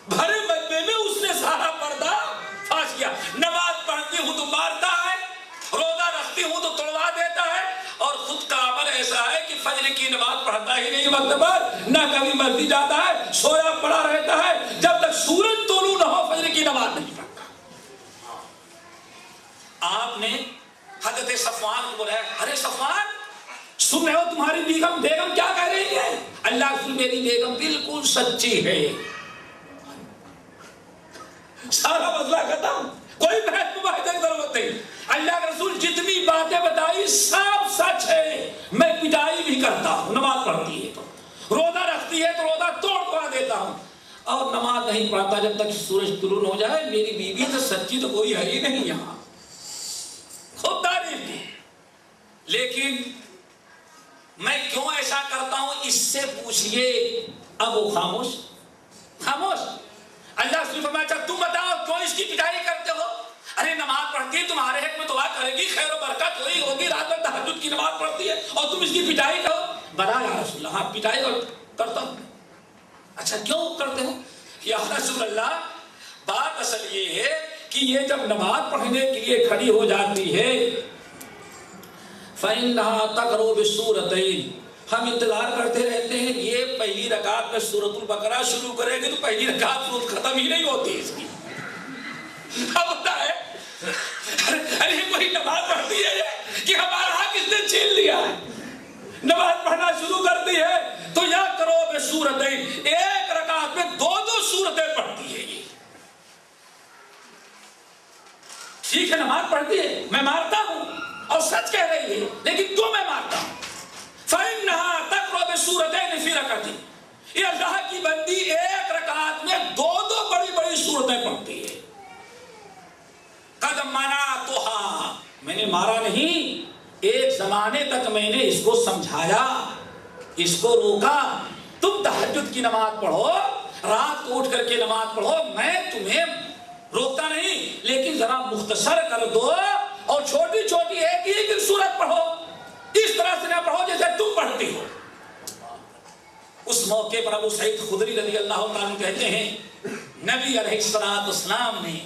بھرے مجمع میں اس نے سارا پردہ فاش کیا، نماز پڑھتی ہوں تو مارتا ہے، روزہ رکھتی ہوں تو توڑوا دیتا ہے، اور خود فجر کی نماز پڑھتا ہی نہیں وقت پر، نہ کبھی مسجد جاتا ہے، سویا پڑا رہتا ہے، جب تک سورج طلوع نہ ہو فجر کی نماز نہیں پڑھتا۔ آپ نے حضرت صفوان کو بولا، ارے صفوان سن رہے ہو تمہاری بیگم کیا کہہ رہی ہے؟ اللہ رسول میری بیگم بالکل سچی ہے۔ سارا مسئلہ ختم، کوئی بحث مباحثے کی ضرورت نہیں۔ اللہ کے رسول جتنی باتیں بتائی سب سچ ہے۔ میں پٹائی بھی کرتا ہوں، نماز پڑھتی ہے تو، روزہ رکھتی ہے تو روزہ توڑ دیتا ہوں، اور نماز نہیں پڑھتا جب تک سورج طلوع ہو جائے۔ میری بیوی تو سچی تو کوئی ہے ہی نہیں یہاں، خود تعریف کی۔ لیکن میں کیوں ایسا کرتا ہوں اس سے پوچھئے۔ اب وہ خاموش۔ اللہ رسول فرمایا اچھا تم بتاؤ کیوں اس کی پٹائی کرتے ہو؟ ارے نماز پڑھتی ہے، تمہارے حق میں دعا کرے گی، خیر و برکت ہوگی، رات میں تہجد کی نماز پڑھتی ہے اور تم اس کی پٹائی کرو۔ بتا یا رسول اللہ، ہاں پٹائی کرتا ہوں۔ اچھا کیوں کرتے ہو؟ یا رسول اللہ بات اصل یہ ہے کہ یہ جب نماز پڑھنے کے لیے کھڑی ہو جاتی ہے فَإِنَّهَا تَقْرَأُ بِالسُّورَتَيْنِ، ہم انتظار کرتے رہتے ہیں یہ پہلی رکعت میں سورۃ البقرہ شروع کرے گی تو پہلی رکعت سورت ختم ہی نہیں ہوتی اس کی۔ اب ہوتا ہے ارے کوئی نماز پڑھتی ہے کہ ہمارا حق اس نے چھین لیا ہے، نماز پڑھنا شروع کرتی ہے تو یا کرو بِالسُّورَتَيْنِ، ایک رکعت میں دو سورتیں پڑھتی ہے۔ یہ ٹھیک ہے نماز پڑھتی ہے، میں مارتا ہوں اور سچ کہہ رہی ہے، لیکن کیوں میں مارتا ہوں؟ فَإِنَّهَا تَقْرَأُ بِالسُّورَتَيْنِ فِي رَكَعَتٍ، یہ اللہ کی بندی ایک رکعت میں دو بڑی صورتیں پڑھتی ہے۔ قَدْ مَنَعْتُهَا، میں نے مارا نہیں، ایک زمانے تک میں نے اس کو سمجھایا، اس کو روکا، تم تہجد کی نماز پڑھو، رات کو اٹھ کر کے نماز پڑھو، میں تمہیں روکتا نہیں، لیکن ذرا مختصر کر دو اور چھوٹی چھوٹی ایک ہی سورت پڑھو، اس طرح سے نہ پڑھو جیسے تم پڑھتی ہو۔ اس موقع پر ابو سعید خدری رضی اللہ عنہ کہتے ہیں نبی علیہ السلام نے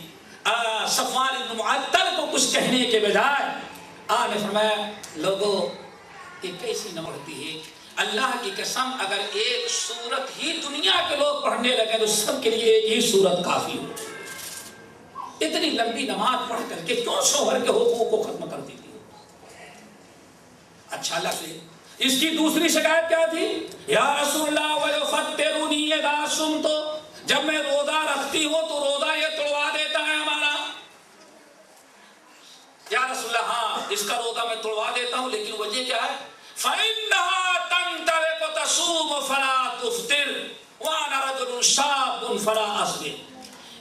صفوان بن معطل کو کچھ کہنے کے بجائے آپ نے فرمایا لوگو یہ کیسی نماز پڑھتی ہے، اللہ کی قسم اگر ایک سورت ہی دنیا کے لوگ پڑھنے لگے تو سب کے لیے ایک ہی سورت کافی ہو۔ اتنی لمبی نماز پڑھ کر کے کیوں شوہر کے حقوق کو ختم کر دیتی ہے؟ اچھا لگے اس کی دوسری شکایت کیا تھی؟ یا رسول اللہ وَيُفَتِّرُنِي اِذَا صُمْتُ، جب میں روزہ رکھتی ہوں تو روزہ یہ توڑوا دیتا ہے ہمارا۔ یا رسول اللہ ہاں اس کا روزہ میں توڑوا دیتا ہوں، لیکن وجہ کیا ہے؟ فَإِنَّهَا تَنْتَلِقُ تَصُومُ فَلَا تُفْطِرُ وَأَنَا رَجُلٌ شَابٌ فَلَا أَصْبِرُ۔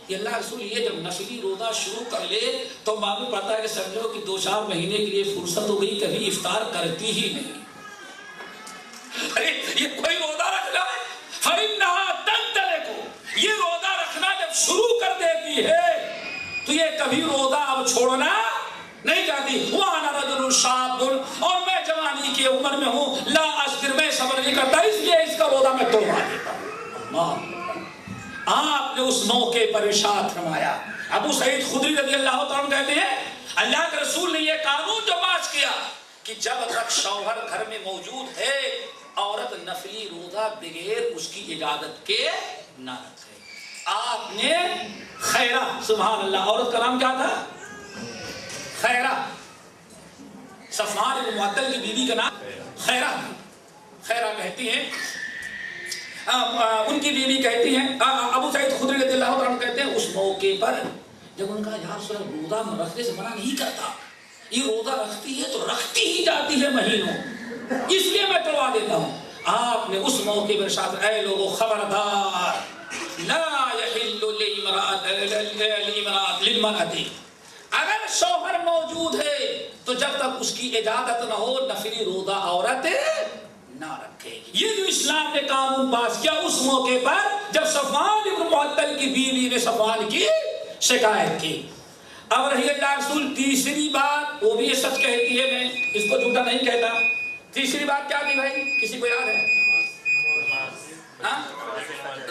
یہ اللہ رسول یہ جب نفلی روزہ شروع کر لے تو معلوم پڑتا ہے کہ سمجھو کہ 2-4 مہینے کے لیے فرصت ہو گئی، کبھی افطار کرتی ہی نہیں۔ ارے یہ کوئی روزہ رکھنا ہے، فَإِنَّهَا تَنْتَلِقُ، یہ روزہ رکھنا جب شروع کر دیتی ہے تو یہ کبھی روزہ اب چھوڑنا نہیں چاہتی۔ وَأَنَا رَجُلٌ شَابٌ، اور میں جوانی کی عمر میں ہوں، لا أَصْبِرُ، میں صبر نہیں کرتا، اس لیے اس کا روزہ میں توڑوا دیتا ہوں۔ آپ نے اس موقع پر ارشاد فرمایا، ابو سعید خدری رضی اللہ عنہ کہتے ہیں اللہ کے رسول نے یہ قانون جو پاس کیا کہ جب تک شوہر گھر میں موجود ہے عورت نفلی روزہ بغیر اس کی اجازت کے نہ رکھے۔ آپ نے خیرہ، سبحان اللہ، عورت کا نام کیا تھا؟ خیرہ، صفوان بن معطل کی بیوی کا نام خیرہ۔ خیرہ کہتی ہیں، ان کی بیوی کہتی ہیں، ابو سعید خدری رضی اللہ عنہ کہتے ہیں اس موقع پر جب ان کا یا رسول اللہ روزہ رکھنے سے منع نہیں کرتا، یہ روزہ رکھتی ہے تو رکھتی ہی جاتی ہے مہینوں، اس لیے میں توڑوا دیتا ہوں۔ آپ نے اس موقع پر ارشاد، اے لوگو خبردار، لا يحل للمرأة، اگر شوہر موجود ہے تو جب تک اس کی اجازت نہ ہو نفلی روزہ عورت نہ رکھے۔ یہ جو اسلام نے قانون پاس کیا اس موقع پر جب صفوان بن معطل کی بیوی نے صفوان کی شکایت کی۔ اب رہی اللہ رسول تیسری بات، وہ بھی یہ سچ کہتی ہے، میں اس کو جھوٹا نہیں کہتا۔ تیسری بات کیا تھی بھائی، کسی کو یاد ہے؟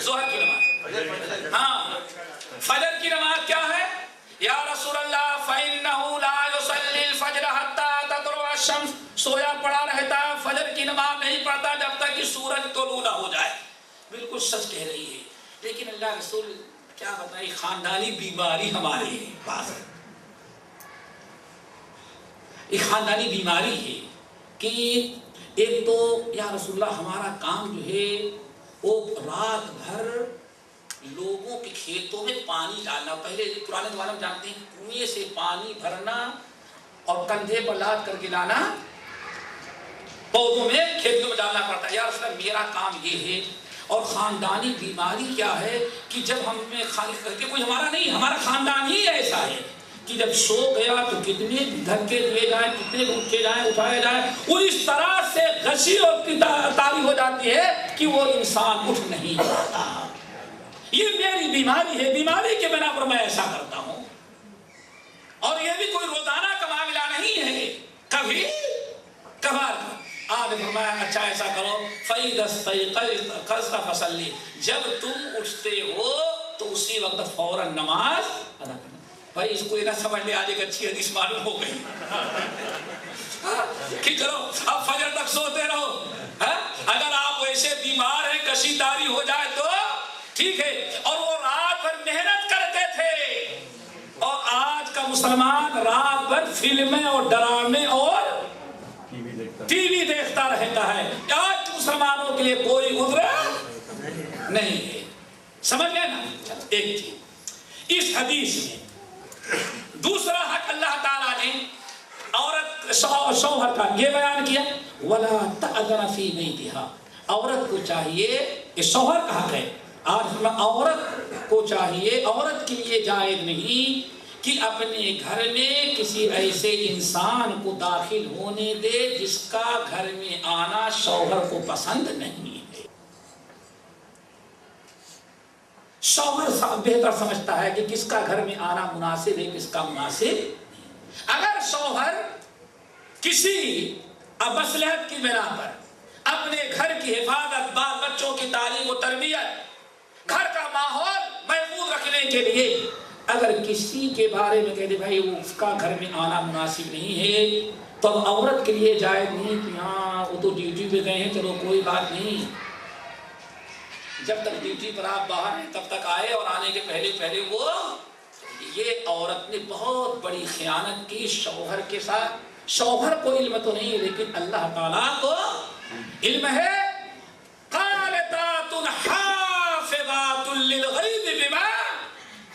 ظہر کی نماز، ہاں فجر کی نماز کیا ہے؟ یا رسول اللہ فَإِنَّهُ لَا يُصَلِّي الْفَجْرَ حَتَّى تَطْلُعَ الشَّمْسُ، سویا پڑا رہتا ہے، فجر کی نماز نہیں پڑھتا بالکل سچ کہہ رہی ہے، لیکن اللہ رسول کیا بتائیں خاندانی بیماری ہماری ہے، بات ہے ایک خاندانی بیماری ہے کہ ایک تو یا رسول اللہ ہمارا کام جو ہے وہ رات بھر لوگوں کے کھیتوں میں پانی ڈالنا، پہلے پرانے زمانے میں جانتے ہیں کنویں سے پانی بھرنا اور کندھے پر لاد کر کے لانا پودوں میں کھیتوں میں ڈالنا پڑتا ہے، یا رسول اللہ میرا کام یہ ہے۔ اور خاندانی بیماری کیا ہے کہ جب ہم میں خالق کر کے کوئی ہمارا نہیں، ہمارا خاندان ہی ایسا ہے کہ جب سو گیا تو کتنے دھکے دیے جائیں، کتنے اٹھے جائیں، اٹھائے جائیں، وہ اس طرح سے غشی اور تاری ہو جاتی ہے کہ وہ انسان اٹھ نہیں پاتا۔ یہ میری بیماری ہے، بیماری کے بنا پر میں ایسا کرتا ہوں، اور یہ بھی کوئی روزانہ کا معاملہ نہیں ہے، کبھی کبھار کا۔ آپ نے فرمایا اچھا ایسا کرو فَإِذَا اسْتَيْقَظْتَ فَصَلِّ، جب تم اٹھتے ہو تو اسی وقت فوراً نماز ادا کرنا۔ بھائی اس کو یہ نہ سمجھ لے آج ایک اچھی حدیث معلوم ہو گئی کہ چلو آپ فجر تک سوتے رہو، اگر آپ ویسے بیمار ہیں کشی داری ہو جائے تو ٹھیک ہے، اور وہ رات بھر محنت کرتے تھے، اور آج کا مسلمان رات بھر فلمیں اور ڈرامے اور ٹی وی دیکھتا رہتا ہے۔ آج مسلمانوں کے لیے کوئی عذر نہیں ہے، سمجھ گئے نا؟ ایک چیز اس حدیث میں دوسرا حق اللہ تعالیٰ نے عورت شوہر کا یہ بیان کیا وَلَا تَأْذَنَ فِي بَيْتِهَا، عورت کو چاہیے، یہ شوہر کا حق ہے، آج عورت کو چاہیے، عورت کے لیے جائز نہیں کہ اپنے گھر میں کسی ایسے انسان کو داخل ہونے دے جس کا گھر میں آنا شوہر کو پسند نہیں ہے۔ شوہر بہتر سمجھتا ہے کہ کس کا گھر میں آنا مناسب ہے، کس کا مناسب نہیں۔ اگر شوہر کسی مصلحت کی بنا پر اپنے گھر کی حفاظت، بال بچوں کی تعلیم و تربیت، گھر کا ماحول محفوظ رکھنے کے لیے اگر کسی کے بارے میں کہتے بھائی اس کا گھر میں آنا مناسب نہیں ہے، تو عورت کے لیے جائز نہیں کہ ہاں وہ تو ڈیوٹی پہ گئے ہیں چلو کوئی بات نہیں، جب تک ڈیوٹی پر آپ باہر ہیں تب تک آئے، اور آنے کے پہلے وہ یہ عورت نے بہت بڑی خیانت کی شوہر کے ساتھ۔ شوہر کو علم تو نہیں لیکن اللہ تعالیٰ کو علم ہے۔ قانتات حافظات للغیب بما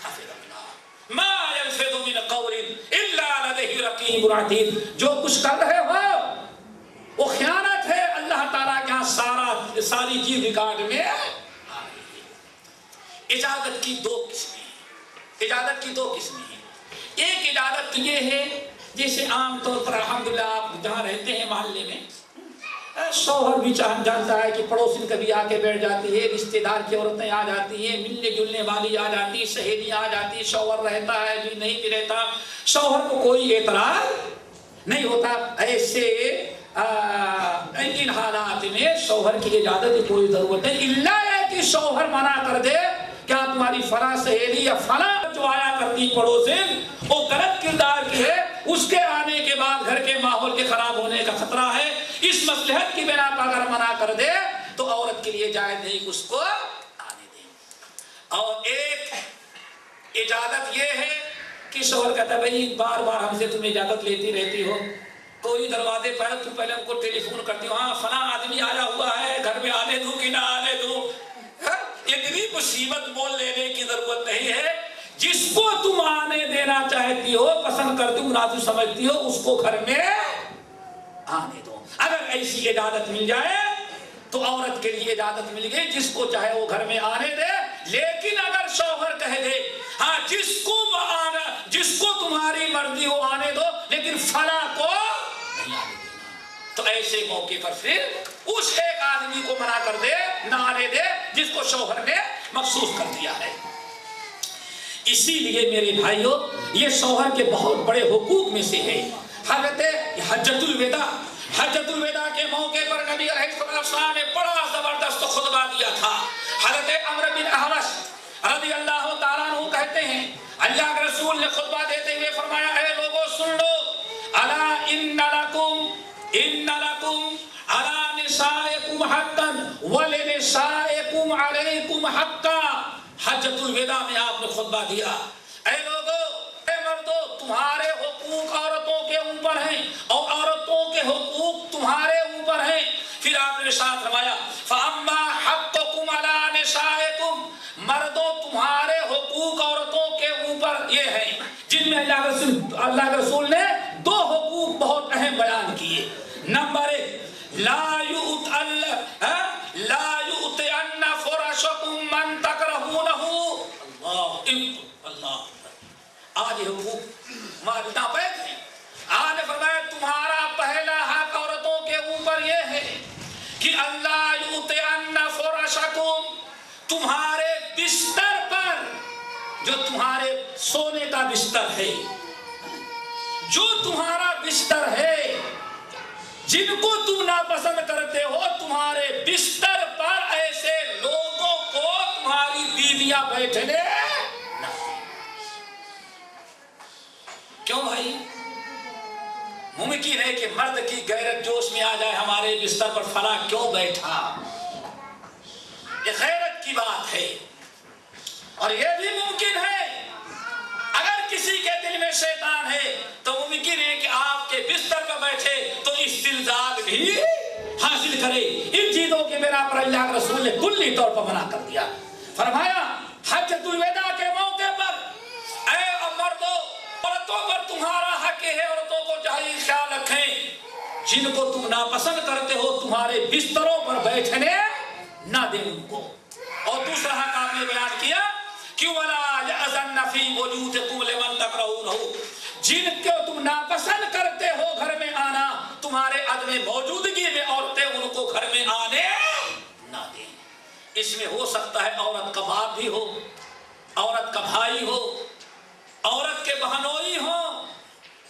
حفظ اللہ ما یلفظ من قول الا لدیہ رقیب عتید، جو کچھ کر رہے ہو وہ خیانت ہے، اللہ تعالیٰ کے ہاں ساری چیز ریکارڈ میں آ رہی ہے۔ اجازت کی دو قسمیں ہیں، اجازت کی دو قسمیں ہیں۔ ایک اجازت یہ ہے جیسے عام طور پر الحمدللہ آپ جہاں رہتے ہیں محلے میں شوہر بھی جانتا ہے کہ پڑوسن کبھی آ کے بیٹھ جاتی ہے، رشتہ دار کی عورتیں آ جاتی ہیں، ملنے جلنے والی آ جاتی ہیں، سہیلیاں آ جاتی ہیں، شوہر رہتا ہے بھی نہیں بھی رہتا، شوہر کو کوئی اعتراض نہیں ہوتا۔ ایسے ان حالات میں شوہر کی اجازت کی کوئی ضرورت نہیں، الا ہے کہ شوہر منع کر دے کیا تمہاری فلاں سہیلی یا فلاں جو آیا کرتی پڑوسن وہ غلط کردار کی ہے، اس کے آنے کے بعد گھر کے ماحول کے خراب ہونے کا خطرہ ہے، اس مصلحت کی بنا پر اگر منع کر دے تو عورت کے لیے جائز نہیں اس کو آنے دے۔ اور ایک اجازت یہ ہے کہ شوہر کہتا ہے بھائی بار بار ہم سے تم اجازت لیتی رہتی ہو، کوئی دروازے پر تو پہلے ہم کو ٹیلی فون کرتی ہو، ہاں فلاں آدمی آیا ہوا ہے گھر میں آنے دوں کہ نہ آنے دوں۔ اتنی مصیبت بول لینے کی ضرورت نہیں ہے، جس کو تم آنے دینا چاہتی ہو، پسند کرتی ہو، مناسب سمجھتی ہو، اس کو گھر میں آنے دو۔ اگر ایسی اجازت مل جائے تو عورت کے لیے اجازت مل گئی، جس کو چاہے وہ گھر میں آنے دے۔ لیکن اگر شوہر کہہ دے ہاں جس کو تمہاری مرضی ہو آنے دو لیکن فلاں کو نہیں آنے دینا، تو ایسے موقع پر پھر اس ایک آدمی کو منع کر دے، نہ آنے دے جس کو شوہر نے مخصوص کر دیا ہے۔ اسی لیے میرے بھائیوں یہ شوہر کے بہت بڑے حقوق میں سے ہے۔ حضرت حجۃ الوداع کے موقع پر نبی علیہ السلام نے بڑا زبردست خطبہ دیا تھا۔ حضرت عمرو بن احوص رضی اللہ تعالیٰ عنہ کہتے ہیں اللہ کے رسول نے خطبہ دیتے ہوئے فرمایا اے لوگوں سن لو، الا ان لکم علی نسائکم حقا ولنسائکم علیکم حقا. حجۃ الوداع میں آپ نے خطبہ دیا، اے لوگو، اے مردو، تمہارے حقوق عورتوں کے اوپر ہیں اور عورتوں کے حقوق تمہارے اوپر ہیں. پھر آپ نے ارشاد فرمایا فاما حقکم علی نسائکم، مردوں تمہارے حقوق عورتوں کے اوپر یہ ہیں جن میں اللہ کے رسول نے دو حقوق بہت اہم بیان کیے. نمبر 1، لا یؤتین فرشکم من تکرہونہ. اللہ آج یہ حقوق مالنا پید ہیں. آپ نے فرمایا تمہارا پہلا حق عورتوں کے اوپر یہ ہے کہ اللہ یؤتین فرشکم، تمہارے بستر پر، جو تمہارے سونے کا بستر ہے، جو تمہارا بستر ہے، جن کو تم ناپسند کرتے ہو، تمہارے بستر پر ایسے لوگوں کو تمہاری بیویاں بیٹھنے نہ. کیوں بھائی؟ ممکن ہے کہ مرد کی غیرت جوش میں آ جائے ہمارے بستر پر فلاں کیوں بیٹھا، یہ غیرت کی بات ہے. اور یہ بھی ممکن ہے اگر کسی کے دل میں شیطان ہے تو ممکن ہے کہ آپ کے بستر پر بیٹھے تو استلزام بھی حاصل کرے. ان چیزوں کے بنا پر اللہ کے رسول نے کلی طور پر منع کر دیا. فرمایا حجۃ الوداع کے موقع پر اے مردوں، عورتوں پر تمہارا حق ہے، عورتوں کو چاہیے خیال رکھیں جن کو تم ناپسند کرتے ہو تمہارے بستروں پر بیٹھنے نہ دیں ان کو. اور دوسرا حق آپ نے بیان کیا کہ وَلَا يَأْذَنَّ فِي بُيُوتِكُمْ لِمَن تَكْرَهُونَهُ، جن کو تم ناپسند کرتے ہو گھر میں آنا، تمہارے عدم موجودگی میں عورتیں ان کو گھر میں آنے نہ دیں. اس میں ہو سکتا ہے عورت کا باپ بھی ہو، عورت کا بھائی ہو، عورت کے بہنوئی ہو،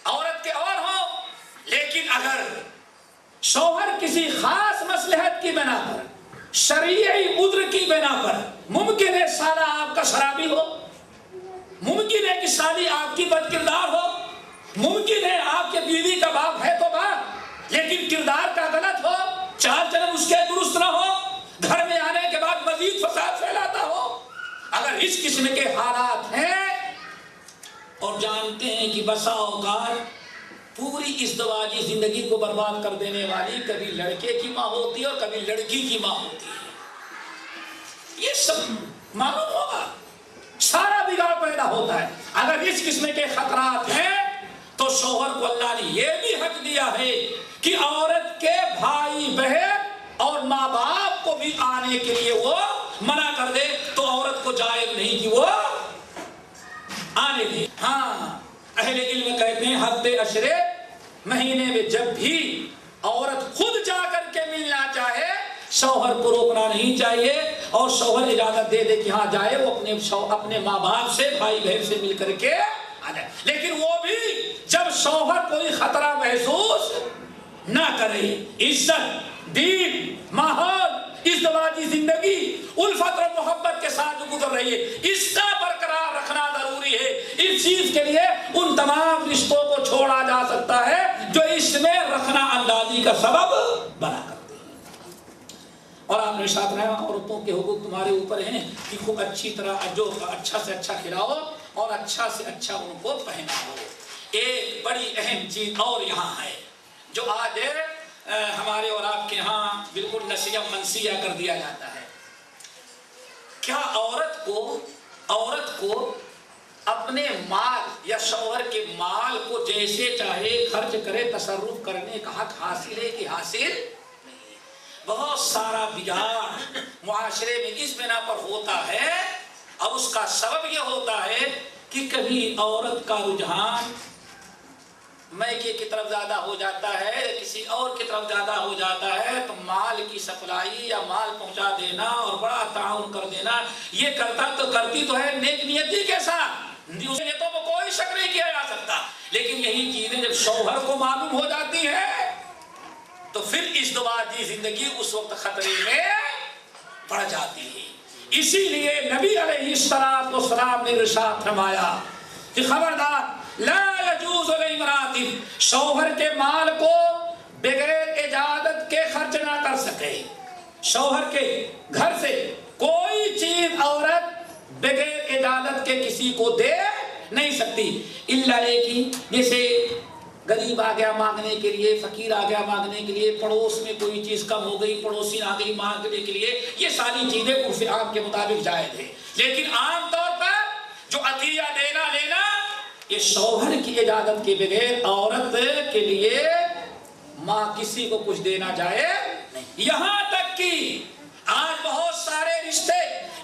عورت کے اور ہو. لیکن اگر شوہر کسی خاص مصلحت کی بنا پر، شرعی عذر کی بنا پر، ممکن ہے سالہ آپ کا شرابی ہو، ممکن ہے کہ شادی آپ کی بد کردار ہو، ممکن ہے آپ کے بیوی کا باپ ہے تو باپ لیکن کردار کا غلط ہو، چال چلن اس کے درست نہ ہو، گھر میں آنے کے بعد مزید فساد پھیلاتا ہو. اگر اس قسم کے حالات ہیں اور جانتے ہیں کہ بسا اوقات پوری ازدواجی زندگی کو برباد کر دینے والی کبھی لڑکے کی ماں ہوتی ہے اور کبھی لڑکی کی ماں ہوتی ہے، یہ سب معلوم ہوگا، سارا بگاڑ پیدا ہوتا ہے. اگر اس قسم کے خطرات ہیں تو شوہر کو اللہ نے یہ بھی حق دیا ہے کہ عورت کے بھائی بہن اور ماں باپ کو بھی آنے کے لیے وہ منع کر دے تو عورت کو جائز نہیں کہ وہ آنے دے. ہاں، اہل علم کہتے ہیں ہفتے عشرے مہینے میں جب بھی عورت خود جا کر کے ملنا چاہے شوہر کو روکنا نہیں چاہیے، اور شوہر اجازت دے دے کہ ہاں جائے، وہ اپنے ماں باپ سے، بھائی بہن سے مل کر کے آ جائے. لیکن وہ بھی جب شوہر کوئی خطرہ محسوس نہ کرے. عزت، دین، ماحول، ازدواجی زندگی الفت اور محبت کے ساتھ جو گزر رہی ہے اس کا برقرار رکھنا ضروری ہے. اس چیز کے لیے ان تمام رشتوں کو چھوڑا جا سکتا ہے جو اس میں رکھنا اندازی کا سبب بنا کرتے ہیں. اور آپ نے ساتھ رہا عورتوں کے حقوق تمہارے اوپر ہیں کہ خوب اچھی طرح جو اچھا سے اچھا کھلاؤ اور اچھا سے اچھا ان کو پہناؤ. ایک بڑی اہم چیز اور یہاں ہے جو آج ہمارے اور آپ کے ہاں بالکل نسیہ منسیہ کر دیا جاتا ہے. کیا عورت کو اپنے مال یا شوہر کے مال کو جیسے چاہے خرچ کرے، تصرف کرنے کا حق حاصل ہے کہ حاصل نہیں؟ بہت سارا بگاڑ معاشرے میں اس بنا پر ہوتا ہے اور اس کا سبب یہ ہوتا ہے کہ کبھی عورت کا رجحان میکے کی طرف زیادہ ہو جاتا ہے، کسی اور کی طرف زیادہ ہو جاتا ہے، تو مال کی سپلائی یا مال پہنچا دینا اور بڑا تعاون کر دینا، یہ کرتی تو ہے نیک نیتی کے ساتھ، نیتوں کو کوئی شک نہیں کیا جا سکتا. لیکن یہی چیزیں جب شوہر کو معلوم ہو جاتی ہے تو پھر ازدواجی زندگی اس وقت خطرے میں پڑ جاتی ہے. اسی لیے نبی علیہ السلام نے ارشاد فرمایا کہ خبردار لا یجوز لامرأۃ، شوہر کے مال کو بغیر اجازت کے خرچ نہ کر سکے. شوہر کے گھر سے کوئی بغیر اجازت کے کسی کو دے نہیں سکتی، الا ایک ہی، جیسے غریب آ گیا مانگنے کے لیے، فقیر آ گیا مانگنے کے لیے، پڑوس میں کوئی چیز کم ہو گئی، پڑوسی آ گئی مانگنے کے لیے، یہ ساری چیزیں عرف عام کے مطابق جائز ہے۔ لیکن عام طور پر جو عطیہ دینا لینا، یہ شوہر کی اجازت کے بغیر عورت کے لیے ماں کسی کو کچھ دینا جائز نہیں۔ یہاں تک کہ آج بہت سارے رشتے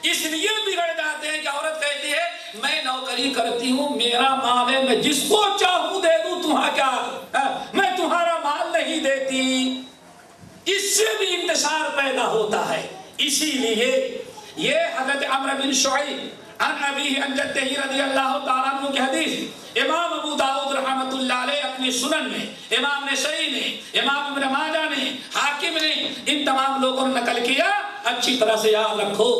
اس لیے بگڑ جاتے ہیں کہ عورت کہتی ہے میں نوکری کرتی ہوں، میرا مال ہے، میں جس کو چاہوں دے دوں، تمہارا کیا، میں تمہارا مال نہیں دیتی۔ اس سے بھی انتشار پیدا ہوتا ہے۔ اسی لیے یہ حضرت عمرو بن شعیب عن ابیہ عن جدہ رضی اللہ تعالیٰ عنہ کی حدیث امام ابو داؤد رحمۃ اللہ علیہ اپنی سنن میں، امام نسائی نے، امام ابن ماجہ نے، حاکم نے، ان تمام لوگوں نے نقل کیا۔ اچھی طرح سے یاد رکھو،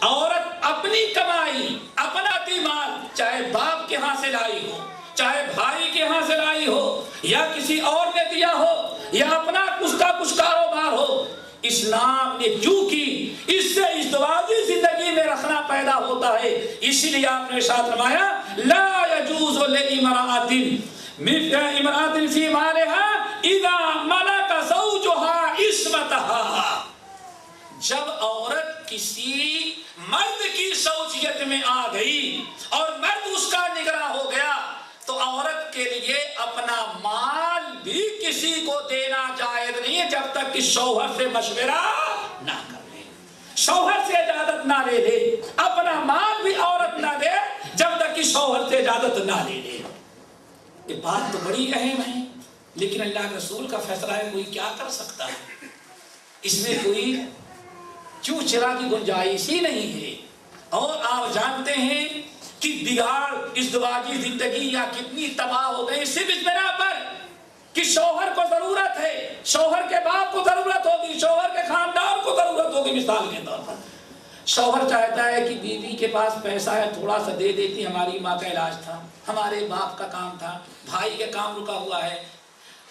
عورت اپنی کمائی، اپنا مال، چاہے باپ کے ہاں سے لائی ہو، چاہے بھائی کے ہاں سے لائی ہو، یا کسی اور نے دیا ہو، یا اپنا کچھ کا کچھ کاروبار ہو، اسلام نے جو کی اس سے ازدواجی زندگی میں رکھنا پیدا ہوتا ہے۔ اسی لیے آپ نے ارشاد فرمایا لا يجوز لامرأة في مالها اذا ملك زوجها عصمتها۔ جب عورت کسی مرد کی زوجیت میں آ گئی اور مرد اس کا نگراں ہو گیا تو عورت کے لیے اپنا مال بھی کسی کو دینا جائز نہیں ہے جب تک کہ شوہر سے مشورہ نہ کر لے، شوہر سے اجازت نہ لے لے۔ اپنا مال بھی عورت نہ دے جب تک کہ شوہر سے اجازت نہ لے لے۔ یہ بات تو بڑی اہم ہے، لیکن اللہ کے رسول کا فیصلہ ہے، کوئی کیا کر سکتا ہے، اس میں کوئی چوں چرا کی گنجائش ہی نہیں ہے۔ اور آپ جانتے ہیں کہ بگاڑ ازدواجی زندگی یا کتنی تباہ ہو گئی صرف اس بنا پر کہ شوہر کو ضرورت ہے، شوہر کے باپ کو ضرورت ہوگی، شوہر کے خاندان کو ضرورت ہوگی۔ مثال کے طور پر شوہر چاہتا ہے کہ بیوی کے پاس پیسہ ہے، تھوڑا سا دے دیتی، ہماری ماں کا علاج تھا، ہمارے باپ کا کام تھا، بھائی کا کام رکا ہوا ہے،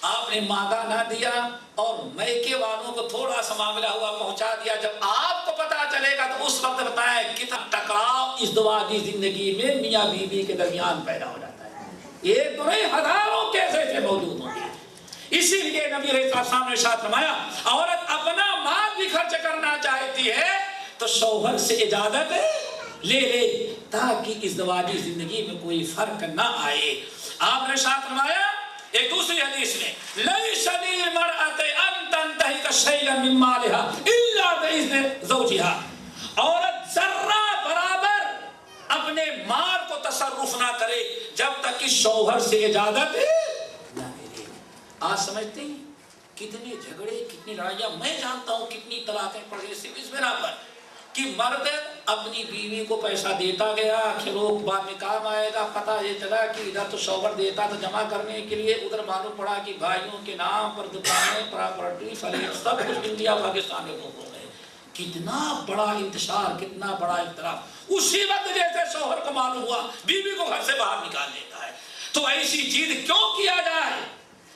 آپ نے مانگا نہ دیا اور میکے والوں کو تھوڑا سا معاملہ ہوا پہنچا دیا۔ جب آپ کو پتا چلے گا تو اس وقت بتائیں کتنا ٹکراؤ ازدواجی زندگی میں میاں بیوی کے درمیان پیدا ہو جاتا ہے۔ ایک تو نہیں، ہزاروں کیس ایسے موجود ہوں گے۔ اسی لیے نبی علیہ السلام نے ارشاد فرمایا عورت اپنا مال بھی خرچ کرنا چاہتی ہے تو شوہر سے اجازت لے لے تاکہ ازدواجی زندگی میں کوئی فرق نہ آئے۔ آپ نے ارشاد فرمایا ایک دوسری حدیث میں لیس للمرأة ان تنتهك شيئا من مالها الا باذن زوجها، عورت ذرہ برابر اپنے مال کو تصرف نہ کرے جب تک کہ شوہر سے اجازت نہ لے۔ آج سمجھتے ہیں کتنے جھگڑے، کتنی لڑائیاں، میں جانتا ہوں کتنی طلاقیں پڑ گئی صرف اس بنا پر کہ مرد اپنی بیوی کو پیسہ دیتا گیا کہ لوگ بعد میں کام آئے گا، پتہ یہ چلا کہ ادھر تو شوہر دیتا تھا جمع کرنے کے لیے، ادھر معلوم پڑا کہ بھائیوں کے نام پر دکانیں، پراپرٹی، فلیٹ سب کچھ انڈیا پاکستان میں ہو گئے۔ کتنا بڑا انتشار، کتنا بڑا اختلاف۔ اسی وقت جیسے شوہر کو معلوم ہوا بیوی کو گھر سے باہر نکال دیتا ہے۔ تو ایسی چیز کیوں کیا جائے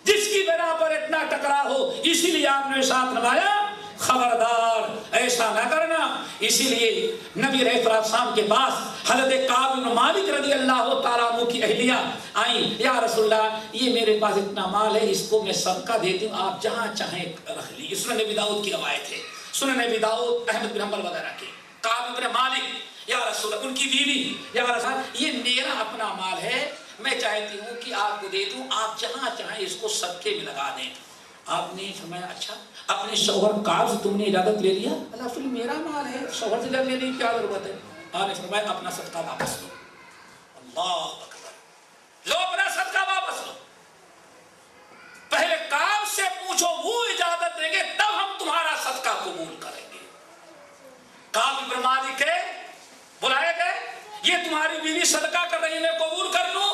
جس کی بنا پر اتنا ٹکرا ہو؟ اسی لیے آپ نے ساتھ نمایا خبردار ایسا نہ کرنا۔ اسی لیے نبی علیہ السلام کے پاس حضرت کعب بن مالک رضی اللہ تعالیٰ عنہ کی اہلیہ آئیں، یا رسول اللہ یہ میرے پاس اتنا مال ہے، اس کو میں صدقہ دیتی ہوں، آپ جہاں چاہیں رکھ لیجیے۔ سنن نبی داؤد کی روایت ہے، سنن نبی داؤد، احمد بن حنبل وغیرہ کی۔ کعب بن مالک، یا رسول اللہ، ان کی بیوی، یا رسول اللہ یہ میرا اپنا مال ہے، میں چاہتی ہوں کہ آپ کو دے دوں، آپ جہاں چاہیں اس کو صدقے میں لگا دیں۔ آپ نے فرمایا اچھا اپنے شوہر کعب سے تم نے اجازت لے لیا؟ اللہ رسول میرا مال ہے، شوہر سے اجازت لینے کی کیا ضرورت ہے؟ آپ نے فرمایا اپنا صدقہ واپس لو۔ اللہ اکبر، لو اپنا صدقہ واپس لو۔ پہلے کعب سے پوچھو، وہ اجازت دیں گے تب ہم تمہارا صدقہ قبول کریں گے۔ کعب بن مالک ہے، بلائے گئے، یہ تمہاری بیوی صدقہ کر رہی ہے، میں قبول کر لوں؟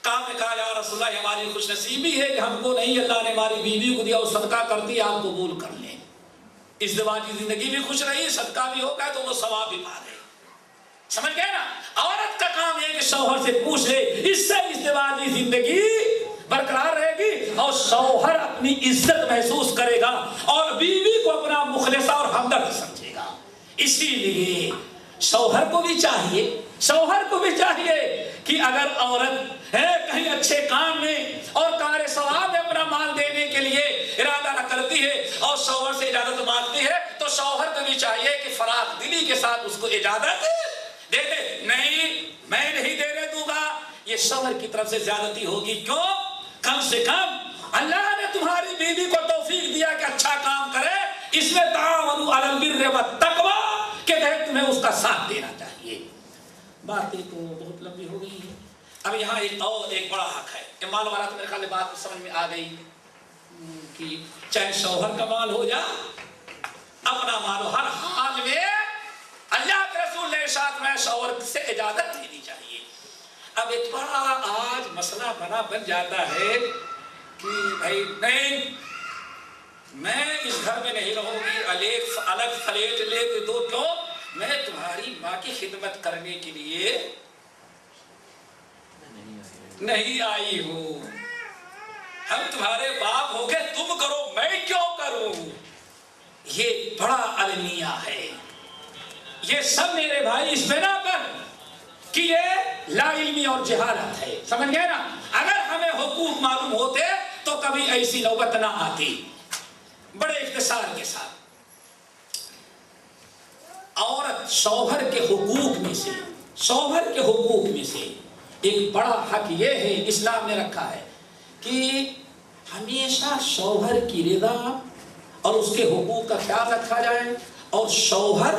کعب نے کہا یا رسول اللہ ہماری خوش نصیبی ہے کہ ہم کو نہیں اللہ نے ہماری بیوی کو دیا، وہ صدقہ کرتی، آپ قبول کر لیں۔ ازدواجی زندگی بھی خوش رہی، صدقہ بھی ہو گیا تو وہ ثواب بھی پا گئے۔ سمجھ گئے نا؟ عورت کا کام ہے کہ شوہر سے پوچھ لے، اس سے ازدواجی زندگی برقرار رہے گی اور شوہر اپنی عزت محسوس کرے گا اور بیوی کو اپنا مخلصہ اور ہمدرد سمجھے گا۔ اسی لیے شوہر کو بھی چاہیے شوہر کو بھی چاہیے کہ اگر عورت ہے کہیں اچھے کام میں اور کار ثواب میں اپنا مال دینے کے لیے ارادہ نہ کرتی ہے اور شوہر سے اجازت مانگتی ہے تو شوہر کو بھی چاہیے کہ فراخ دلی کے ساتھ اس کو اجازت دے دے. نہیں میں نہیں دینے دوں گا، یہ شوہر کی طرف سے زیادتی ہوگی. کیوں؟ کم سے کم اللہ نے تمہاری بیوی کو توفیق دیا کہ اچھا کام کرے، اس میں تعاونوا علی البر والتقوی کہ تمہیں اس کا ساتھ دینا چاہیے. باتیں تو بہت لمبی ہو گئی ہیں. اب یہاں ایک بڑا حق ہے. مال والا تو میرے خیال بات سمجھ میں آ گئی کہ چاہے شوہر کا مال ہو یا اپنا مال ہو، ہر حال میں اللہ کے رسول نے ارشاد میں شوہر سے اجازت لینی چاہیے. اب ایک بڑا آج مسئلہ بن جاتا ہے کہ بھائی نہیں میں اس گھر میں نہیں رہوں گی، الگ فلیٹ لے کے دو. کیوں؟ میں تمہاری ماں کی خدمت کرنے کے لیے نہیں آئی ہوں، ہم تمہارے باپ ہو کے تم کرو، میں کیوں کروں. یہ بڑا المیہ ہے. یہ سب میرے بھائی اس بنا پر کہ یہ لا علمی اور جہالت ہے. سمجھ گئے نا؟ اگر ہمیں حقوق معلوم ہوتے تو کبھی ایسی نوبت نہ آتی. بڑے اختصار کے ساتھ عورت شوہر کے حقوق میں سے ایک بڑا حق یہ ہے اسلام نے رکھا ہے کہ ہمیشہ شوہر کی رضا اور اس کے حقوق کا خیال رکھا جائے، اور شوہر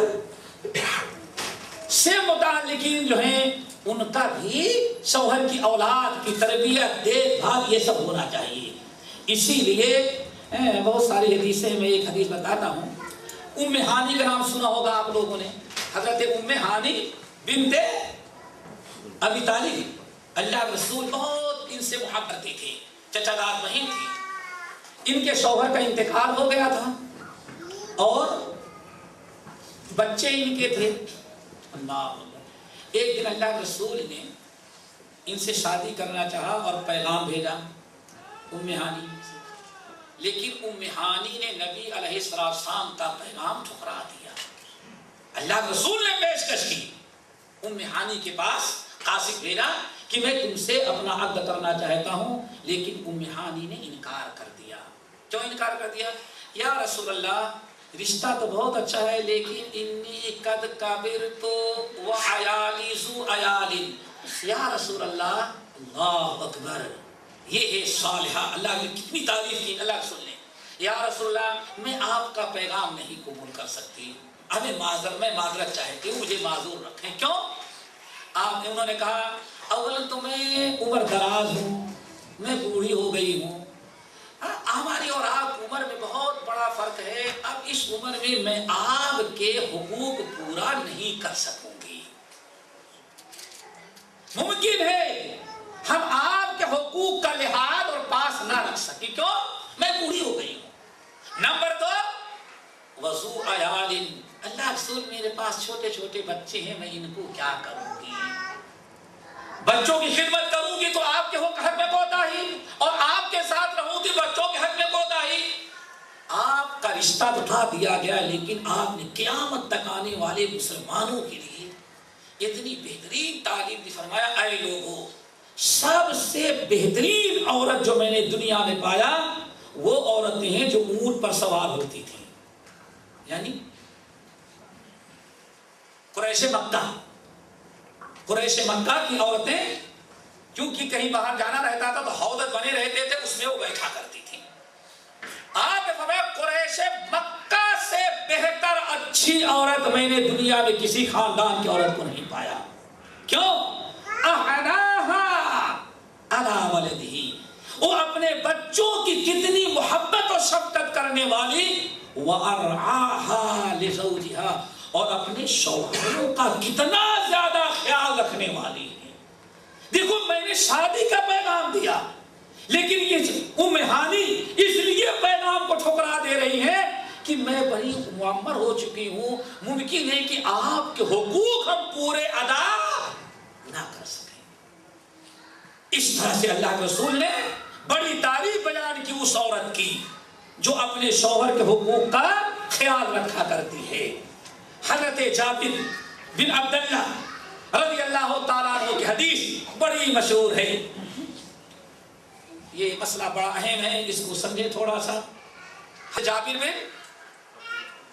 سے متعلقین جو ہیں ان کا بھی شوہر کی اولاد کی تربیت دیکھ بھال یہ سب ہونا چاہیے. اسی لیے بہت ساری حدیثیں، میں ایک حدیث بتاتا ہوں. ام ہانی کا نام سنا ہوگا آپ لوگوں نے. حضرت ام ہانی بنت ابی طالب، اللہ رسول بہت ان سے محبت کرتی تھی، چچا دار بہن تھی. ان کے شوہر کا انتقال ہو گیا تھا اور بچے ان کے تھے. ایک دن اللہ رسول نے ان سے شادی کرنا چاہا اور پیغام بھیجا ام ہانی سے، لیکن ام ہانی نے نبی علیہ السلام کا پیغام ٹھکرا دیا. اللہ رسول نے پیشکش کی ام ہانی کے پاس قاصد بھیجا کہ میں تم سے اپنا عقد کرنا چاہتا ہوں، لیکن ام ہانی نے انکار کر دیا. کیوں انکار کر دیا؟ یا رسول اللہ رشتہ تو بہت اچھا ہے لیکن انی قد کبرت وعیالی ذو عیال. یا رسول اللہ، اللہ اکبر، یہ ہے صالحہ. اللہ نے کتنی تعریف کی اللہ رسول نے. یا رسول اللہ میں آپ کا پیغام نہیں قبول کر سکتی، میں معذرت چاہتی ہوں، مجھے معذور رکھیں. کیوں؟ انہوں نے کہا اول تو میں عمر دراز ہوں، میں بوڑھی ہو گئی ہوں، ہماری اور آپ عمر میں بہت بڑا فرق ہے. اب اس عمر میں آپ کے حقوق پورا نہیں کر سکوں گی. ممکن ہے ہم آپ کے حقوق کا لحاظ اور پاس نہ رکھ سکیں. کیوں؟ میں بوڑھی ہو گئی ہوں. نمبر 2 وضو عیال. اللہ رسول میرے پاس چھوٹے چھوٹے بچے ہیں، میں ان کو کیا کروں گی؟ بچوں کی خدمت کروں گی تو آپ کے حق میں کوتاہی، اور آپ کے ساتھ رہوں گی بچوں کے حق میں کوتاہی. آپ کا رشتہ بٹھا دیا گیا، لیکن آپ نے قیامت تک آنے والے مسلمانوں کے لیے اتنی بہترین تعلیم دی. فرمایا اے لوگوں، سب سے بہترین عورت جو میں نے دنیا میں پایا وہ عورتیں ہیں جو اونٹ پر سوار ہوتی تھیں. یعنی قریش مکہ کی عورتیں، کیونکہ کہیں باہر جانا رہتا تھا تو ہودج بنے رہتے تھے، اس میں وہ بیٹھا کرتی تھی. آپ نے فرمایا قریش مکہ سے بہتر اچھی عورت میں نے دنیا میں کسی خاندان کی عورت کو نہیں پایا. کیوں؟ احناہا علی ولدہ، وہ اپنے بچوں کی کتنی محبت اور شفقت کرنے والی، وَأَرْعَاهَا لِزَوْجِهَا، اور اپنے شوہروں کا کتنا زیادہ خیال رکھنے والی ہے. دیکھو میں نے شادی کا پیغام دیا، لیکن یہ ام ہانی اس لیے پیغام کو ٹھکرا دے رہی ہے کہ میں بڑی معمر ہو چکی ہوں، ممکن ہے کہ آپ کے حقوق ہم پورے ادا نہ کر سکیں. اس طرح سے اللہ کے رسول نے بڑی تعریف بیان کی اس عورت کی جو اپنے شوہر کے حقوق کا خیال رکھا کرتی ہے. حضرت جابر بن عبداللہ رضی اللہ تعالیٰ عنہ کی حدیث بڑی مشہور ہے. یہ مسئلہ بڑا اہم ہے، اس کو سمجھے تھوڑا سا. جابر بن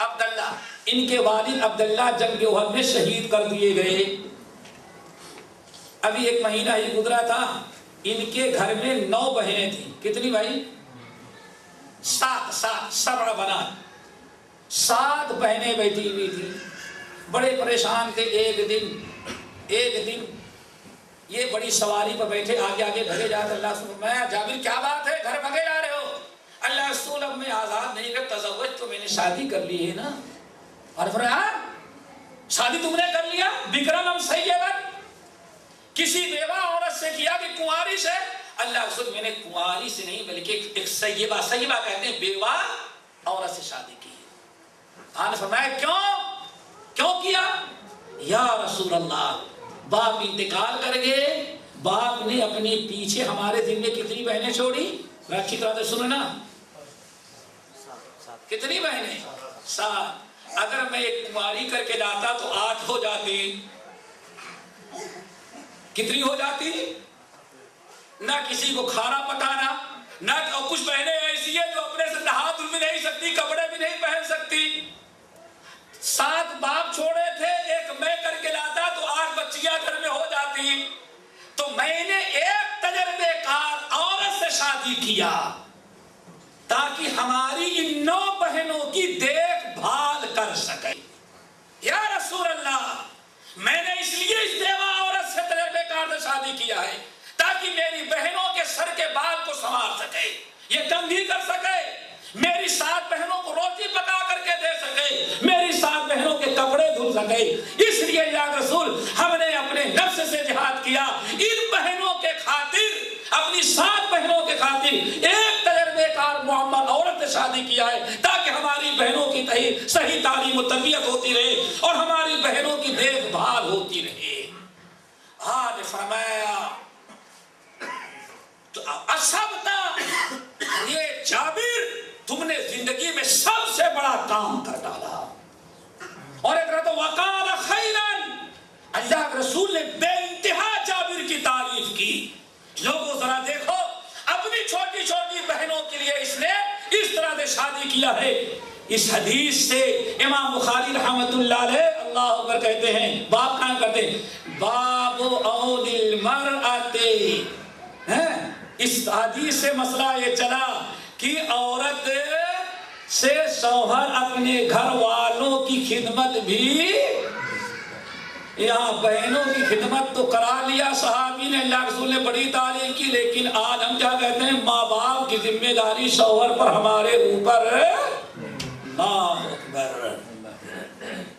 عبداللہ، ان کے والد عبداللہ جنگ احد میں شہید کر دیے گئے. ابھی ایک مہینہ ہی گزرا تھا. ان کے گھر میں 9 بہنیں تھیں. کتنی بھائی؟ 7 7 بنا 7 بہنیں بیٹھی ہوئی تھی. بڑے پریشان تھے. ایک دن یہ بڑی سواری پر بیٹھے آگے آگے بھگے جاتے. اللہ رسول، میں جابر کیا بات ہے گھر بھگے جا رہے ہو؟ اللہ رسول اب میں آزاد نہیں کر تزوج، تو میں نے شادی کر لی ہے نا. اور فرمایا شادی تم نے کر لیا؟ بکرم ام سیبت، کسی بیوہ عورت سے کیا کہ کنواری سے؟ اللہ رسول میں نے کنواری سے نہیں بلکہ ایک سیبہ کہتے ہیں بیوہ عورت سے شادی کی. آپ نے فرمایا کیوں کیا؟ یا رسول اللہ، باپ انتقال کر گئے، باپ نے اپنے پیچھے ہمارے دل میں کتنی بہنیں چھوڑی؟ اچھی طرح سے سنو نا، کتنی بہنیں؟ 7. اگر میں ایک کنواری کر کے لاتا تو 8 ہو جاتی. کتنی ہو جاتی؟ نہ کسی کو کھانا پکانا، نہ کچھ بہنیں ایسی ہیں جو اپنے سے نہا دھل بھی نہیں سکتی، کپڑے بھی نہیں پہن سکتی. 7 باپ چھوڑے تھے، ایک میں کر کے لاتا تو 8 بچیاں گھر میں ہو جاتی. تو میں نے ایک تجربے کار عورت سے شادی کیا تاکہ ہماری ان 9 بہنوں کی دیکھ بھال کر سکے. یا رسول اللہ، میں نے اس لیے اس بیوہ عورت سے تجربے کار سے شادی کیا ہے تاکہ میری بہنوں کے سر کے بال کو سنوار سکے، یہ کنگھی کر سکے، میری 7 بہنوں کو روٹی پکا کر کے دے سکے، میری 7 بہنوں کے کپڑے دھل سکے. اس لیے یا رسول ہم نے اپنے نفس سے جہاد کیا. ان بہنوں کے خاطر، اپنی 7 بہنوں کے خاطر ایک تجربے کار محمد عورت سے شادی کیا ہے تاکہ ہماری بہنوں کی صحیح تعلیم و تربیت ہوتی رہے اور ہماری بہنوں کی دیکھ بھال ہوتی رہے. آج فرمایا تو اصبتا، یہ جابر تم نے زندگی میں سب سے بڑا کام کر ڈالا. اور ایک رات وقال خیرن، اللہ کے رسول نے بے انتہا جابر کی تعریف کی. لوگوں ذرا دیکھو، اپنی چھوٹی چھوٹی بہنوں کے لیے اس نے اس طرح سے شادی کیا ہے. اس حدیث سے امام بخاری رحمت اللہ علیہ اللہ اکبر کہتے ہیں، باب قائم کرتے ہیں، باب اول المرأۃ. اس حدیث سے مسئلہ یہ چلا کہ عورت سے شوہر اپنے گھر والوں کی خدمت بھی، یہاں بہنوں کی خدمت تو کرا لیا صحابی نے، اللہ رسول نے بڑی تعلیم کی، لیکن آج ہم کیا کہتے ہیں؟ ماں باپ کی ذمہ داری شوہر پر ہمارے اوپر. اللہ اکبر.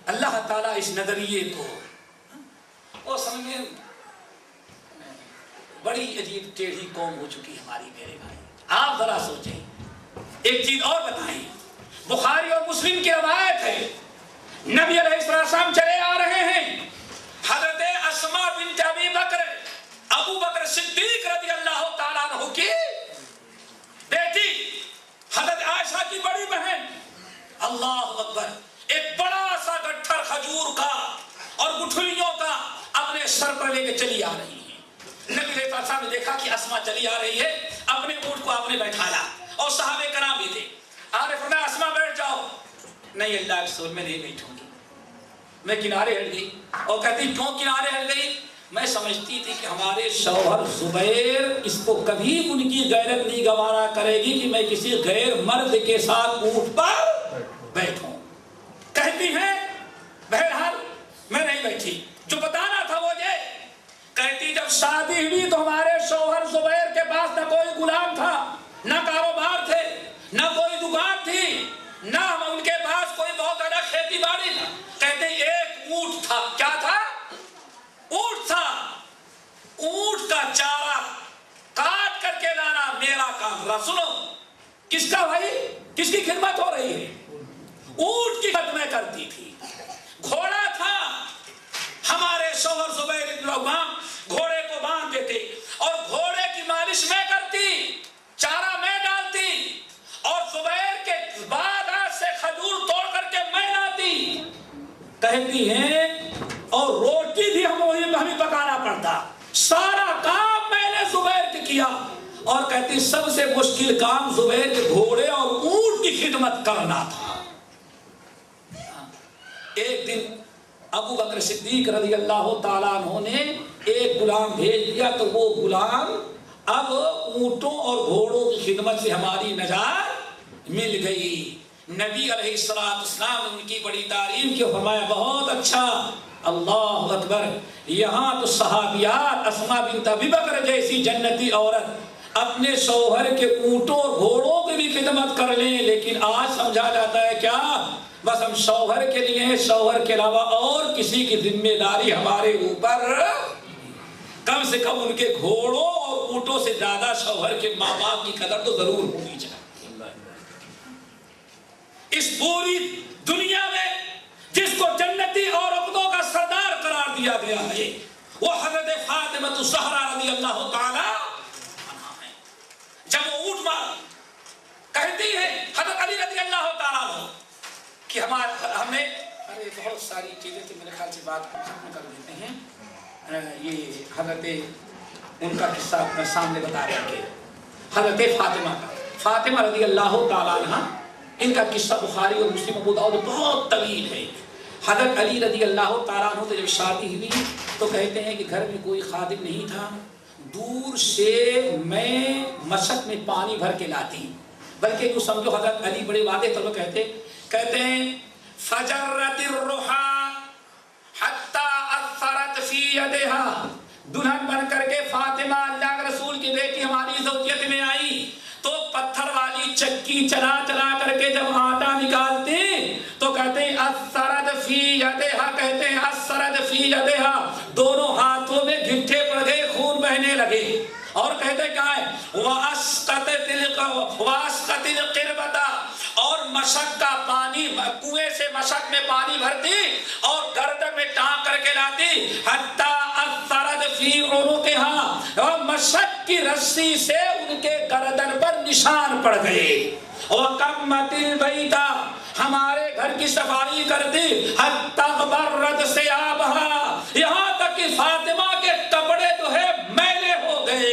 اللہ تعالیٰ اس نظریے کو وہ سمجھیں، بڑی عجیب ٹیڑھی قوم ہو چکی ہماری میرے بھائی. آپ ذرا سوچیں. ایک چیز اور بتائیں، بخاری اور مسلم کی روایت ہے، نبی علیہ السلام چلے آ رہے ہیں، حضرت اسماء بنت ابی بکر، ابو بکر صدیق رضی اللہ تعالیٰ عنہ کی بیٹی، حضرت عائشہ کی بڑی بہن، اللہ اکبر، ایک بڑا سا گٹھر کھجور کا اور گٹھلیوں کا اپنے سر پر لے کے چلی آ رہی ہیں. نبی علیہ السلام نے دیکھا کہ اسماء چلی آ رہی ہے، اپنے اونٹ کو آپ نے بیٹھایا اور صحابہ کرام بھی تھے. آپ نے فرمایا اسماء بیٹھ جاؤ. نہیں اللہ کے رسول میں نہیں بیٹھوں گی. میں کنارے ہٹ گئی اور کہتی کیوں کنارے ہٹ گئی؟ میں سمجھتی تھی کہ ہمارے شوہر زبیر اس کو کبھی ان کی غیرت نہیں گوارا کرے گی کہ میں کسی غیر مرد کے ساتھ اونٹ پر بیٹھوں. کہتی ہیں بہرحال میں نہیں بیٹھی. جو بتانا تھا وہ یہ کہتی، جب شادی ہوئی تو ہمارے شوہر زبیر کے پاس نہ کوئی غلام تھا، نہ کاروبار تھے، نہ کوئی دکان تھی، نہ ان کے پاس کوئی بہت زیادہ کھیتی باڑی تھا. کہتے ایک اونٹ تھا. کیا تھا؟ اونٹ تھا. اونٹ کا چارہ کاٹ کر کے لانا میرا کام تھا. سنو، کس کا بھائی؟ کس کی خدمت ہو رہی ہے؟ اونٹ کی خدمت میں کرتی تھی. گھوڑا تھا، ہمارے شوہر زبیر بن عوام گھوڑے کو باندھ دیتے اور گھوڑے کی مالش میں کرتی، چارہ میں ڈالتی اور زبیر کے باغات سے کھجور توڑ کر کے میں لاتی. کہتی ہیں اور روٹی بھی ہم وہی کیا اور کہتے سب سے مشکل کام زبیر کے گھوڑے اور اونٹ کی خدمت کرنا تھا۔ ایک دن ابو بکر صدیق رضی اللہ تعالیٰ عنہ نے ایک غلام بھیج دیا تو وہ غلام اب اونٹوں اور گھوڑوں کی خدمت سے ہماری نجات مل گئی۔ نبی علیہ السلام نے ان کی بڑی تعریف کی، فرمایا بہت اچھا، اللہ اکبر۔ یہاں تو صحابیات اسماء بنت ابی بکر جیسی جنتی عورت اپنے شوہر کے اونٹوں اور گھوڑوں کی بھی خدمت کر لیں، لیکن آج سمجھا جاتا ہے کیا بس ہم شوہر کے لیے، شوہر کے علاوہ اور کسی کی ذمہ داری ہمارے اوپر، کم سے کم ان کے گھوڑوں اور اونٹوں سے زیادہ شوہر کے ماں باپ کی قدر تو ضرور ہونی چاہیے۔ اس پوری دنیا میں جس کو جنتی عورتوں کا سردار قرار دیا گیا ہے وہ حضرت فاطمہ الزہرا رضی اللہ تعالی عنہا ہے۔ جب وہ اونٹ مار کہتی ہے حضرت علی رضی اللہ تعالی عنہ کہ ہم نے بہت ساری چیزیں تھی، میرے خیال سے بات ختم کر دیتے ہیں۔ یہ حضرت ان کا قصہ اپنے سامنے بتا رہے کہ حضرت فاطمہ رضی اللہ تعالی عنہ، ان کا قصہ بخاری اور مسلم ابو داؤد بہت طویل ہے۔ حضرت علی رضی اللہ تعالیٰ عنہ سے جب شادی ہوئی تو کہتے ہیں کہ گھر میں کوئی خادم نہیں تھا، دور سے میں مشق میں پانی بھر کے لاتی، بلکہ جو سمجھو حضرت علی بڑے واضح طور پر کہتے ہیں فجرت الرحا حتی اثرت فی یدہا، دلہن بن کر کے فاطمہ اللہ کے رسول کی بیٹی ہماری زوجیت میں آئی تو پتھر والی چکی چلا چلا کر کے جب آٹا نکالتے تو کہتے ہیں اثرت فی یدہا، کہتے ہیں اثرت فی یدہا، دونوں ہاتھوں میں گھٹے پڑ گئے، خون بہنے لگے، اور کہتے کیا ہے واسقط القربۃ، اور مشق کا پانی کنویں سے مشق میں پانی بھرتی اور گردن میں ٹانگ کر کے لاتی، حتی اثرت فی عنقها، اور مشق کی رسی سے ان کے گردن پر نشان پڑ گئے، وقمت البیت، ہمارے گھر کی صفائی کرتی، حتی غبرت ثیابها، یہاں تک کہ فاطمہ کے کپڑے جو ہے میلے ہو گئے۔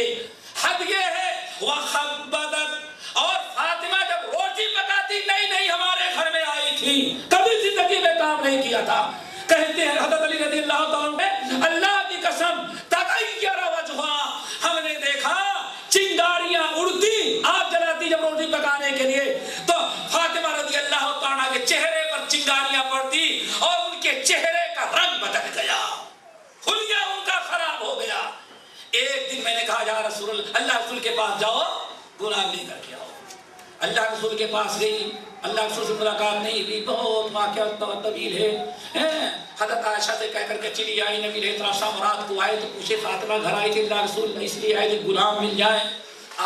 حد یہ ہے وخبدت، اور فاطمہ جب روٹی پکاتی نہیں ہمارے گھر میں آئی تھی، کبھی زندگی میں کام نہیں کیا تھا۔ کہتے ہیں حضرت علی رضی اللہ تعالیٰ عنہ، اللہ کی قسم تغیر وجہا، ہم نے دیکھا چنگاریاں اڑتی آگ جلاتی جب روٹی پکانے کے لیے تو فاطمہ رضی اللہ تعالیٰ کے چہرے پر چنگاریاں پڑتی اور ان کے چہرے کا رنگ بدل گیا، حلیہ ان کا خراب ہو گیا۔ ایک دن میں نے کہا یا رسول اللہ رسول کے پاس جاؤ، غلام لے کر کے آؤ۔ اللہ رسول کے پاس گئی، اللہ رسول سے ملاقات نہیں ہوئی، بہت واقعہ طویل ہے۔ حضرت عائشہ سے کہہ کر کے چلی آئی، نبی علیہ السلام رات کو آئے تو پوچھے فاطمہ گھر آئی تھی اللہ رسول اس لیے آئے کہ غلام مل جائے۔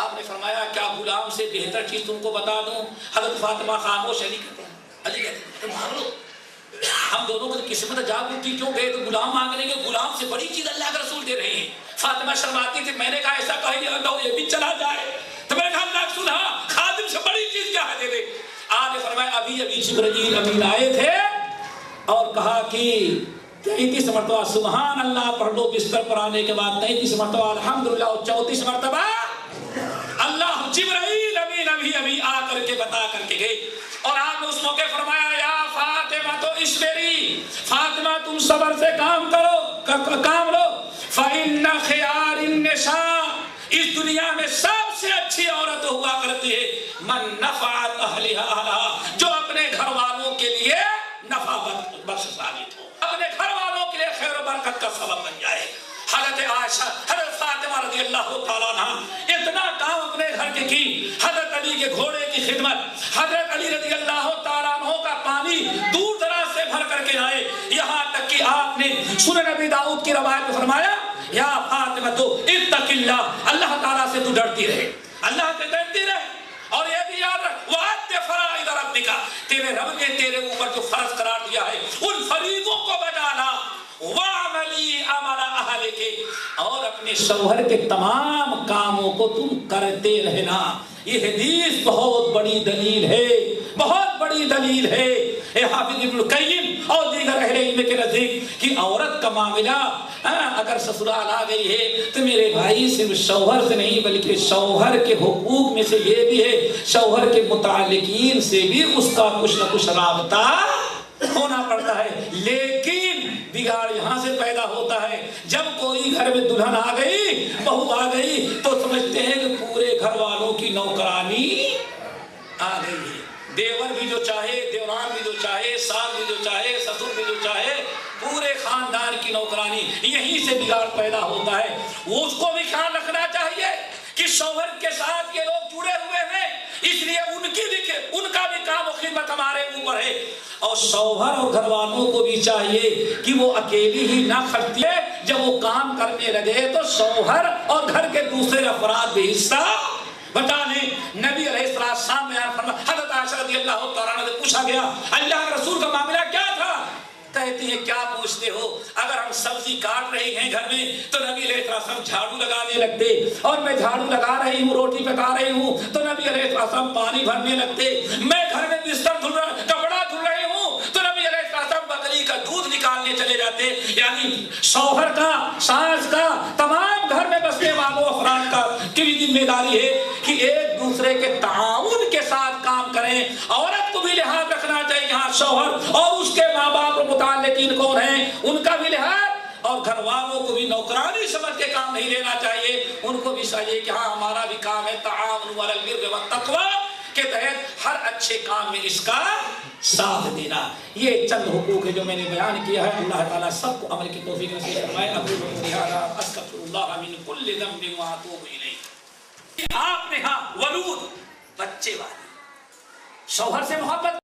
آپ نے فرمایا کیا غلام سے بہتر چیز تم کو بتا دوں؟ حضرت فاطمہ خاموش، علی کہتے ہیں، علی کہتے ہیں مار لو، ہم دونوں کو قسمت جاگ اٹھی، کیوں گئے تو غلام مانگنے کے، غلام سے بڑی چیز اللہ کے رسول دے رہے ہیں۔ فاطمہ شرماتی تھی، میں نے کہا ایسا کہہ دیا اللہ یہ بھی چلا جائے، تو میں نے کہا اللہ رسول ہاں خادم سے بڑی چیز کیا ہے دے دے۔ آپ نے فرمایا ابھی جبرائیل امین آئے تھے اور کہا کہ 33 مرتبہ سبحان اللہ پڑھ لو بستر پر آنے کے بعد، 33 مرتبہ الحمدللہ، اور 34 مرتبہ اللہ جبرائیل امین ابھی آ کر کے بتا کر کے گئے۔ اور آپ نے اس موقع فرمایا یا فاطمہ تو اصبری، فاطمہ تم صبر سے کام کرو، کام لو، فإن خیار النساء، اس دنیا میں سب سے اچھی عورت ہوا کرتی ہے من نفعت اہلها، جو اپنے گھر والوں کے لیے نفع بخش ثابت ہو، اپنے گھر والوں کے لیے خیر و برکت کا سبب بن جائے۔ حضرت عائشہ، حضرت فاطمہ رضی اللہ تعالیٰ عنہ اتنا کام اپنے گھر کے کی، حضرت علی کے گھوڑے کی خدمت، حضرت علی رضی اللہ تعالیٰ عنہ کا پانی دور دراز سے بھر کر کے لائے، یہاں تک کہ آپ نے سنن نبی داؤد کی روایت میں فرمایا یا فاطمہ تو اتق اللہ، اللہ تعالیٰ سے تو ڈرتی رہے، اللہ سے ڈرتی رہے، اور یہ بھی یاد رکھ وَأَدِّ فَرَائِضَ رَبِّكَ، تیرے رب نے تیرے اوپر جو فرض قرار دیا ہے ان فریضوں کو بجا لا، وَعْمَلِي عَمَلَ أَهْلِكِ، اور اپنے شوہر کے تمام کاموں کو تم کرتے رہنا۔ یہ حدیث بہت بڑی دلیل ہے، بہت بڑی دلیل ہے۔ حافظ ابن القیم اور دیگر اہل علم کے نزدیک کہ عورت کا معاملہ اگر سسرال آ گئی ہے تو میرے بھائی صرف شوہر سے نہیں بلکہ شوہر کے حقوق میں سے یہ بھی ہے شوہر کے متعلقین سے بھی اس کا کچھ نہ کچھ رابطہ ہونا پڑتا ہے. لیکن بگاڑ یہاں سے پیدا ہوتا ہے جب کوئی گھر میں دلہن آ گئی بہو آ گئی تو سمجھتے ہیں کہ پورے گھر والوں کی نوکرانی آ گئی ہے. دیور بھی جو چاہے, دیوران بھی جو چاہے, ساس بھی جو چاہے, سسر بھی جو چاہے, پورے خاندان کی نوکرانی. یہیں سے بگاڑ پیدا ہوتا ہے. وہ اس کو بھی خیال رکھنا چاہیے کہ شوہر کے ساتھ یہ لوگ جڑے ہوئے ہیں, اس لیے ان کا بھی کام و خدمت ہمارے اوپر ہے. اور شوہر اور گھر والوں کو بھی چاہیے کہ وہ اکیلی ہی نہ کھٹتی ہے, جب وہ کام کرنے لگے تو شوہر اور گھر کے دوسرے افراد بھی حصہ بتانے. نبی علیہ السلام بیان فرمایا, حضرت عائشہ رضی اللہ تعالیٰ عنہ سے پوچھا گیا اللہ کے رسول کا معاملہ کیا تھا؟ کہتی ہیں کیا پوچھتے ہو, اگر ہم سبزی کاٹ رہے ہیں گھر میں تو نبی علیہ السلام جھاڑو لگانے لگتے, اور میں جھاڑو لگا رہی ہوں, روٹی پکا رہی ہوں تو نبی علیہ السلام پانی بھرنے لگتے. میں گھر میں بستر دھل رہا, کپڑا دھل رہی ہوں تو نبی علیہ السلام بکری کا دودھ نکالنے چلے جاتے. یعنی شوہر کا, ساس کا, تمام گھر میں بسنے والوں افراد کا کی ذمہ داری ہے کہ ایک دوسرے کے تعاون کے ساتھ کام کریں. عورت کو بھی لحاظ رکھنا چاہیے, یہاں شوہر اور اس کے ماں باپ متعلقین کون ہیں ان کا بھی لحاظ, اور گھر والوں کو بھی نوکرانی سمجھ کے کام نہیں لینا چاہیے. ان کو بھی چاہیے کہ ہاں ہمارا بھی کام ہے تعاون علی البر والتقوی کے تحت ہر اچھے کام میں اس کا ساتھ دینا. یہ چند حقوق ہے جو میں نے بیان کیا ہے. اللہ تعالیٰ سب کو عمل کی توفیق نصیب فرمائے. اقول قولی ھذا استغفر اللہ من کل ذنب واتوب الیہ. آپ نے ہاں ولود بچے والے شوہر سے محبت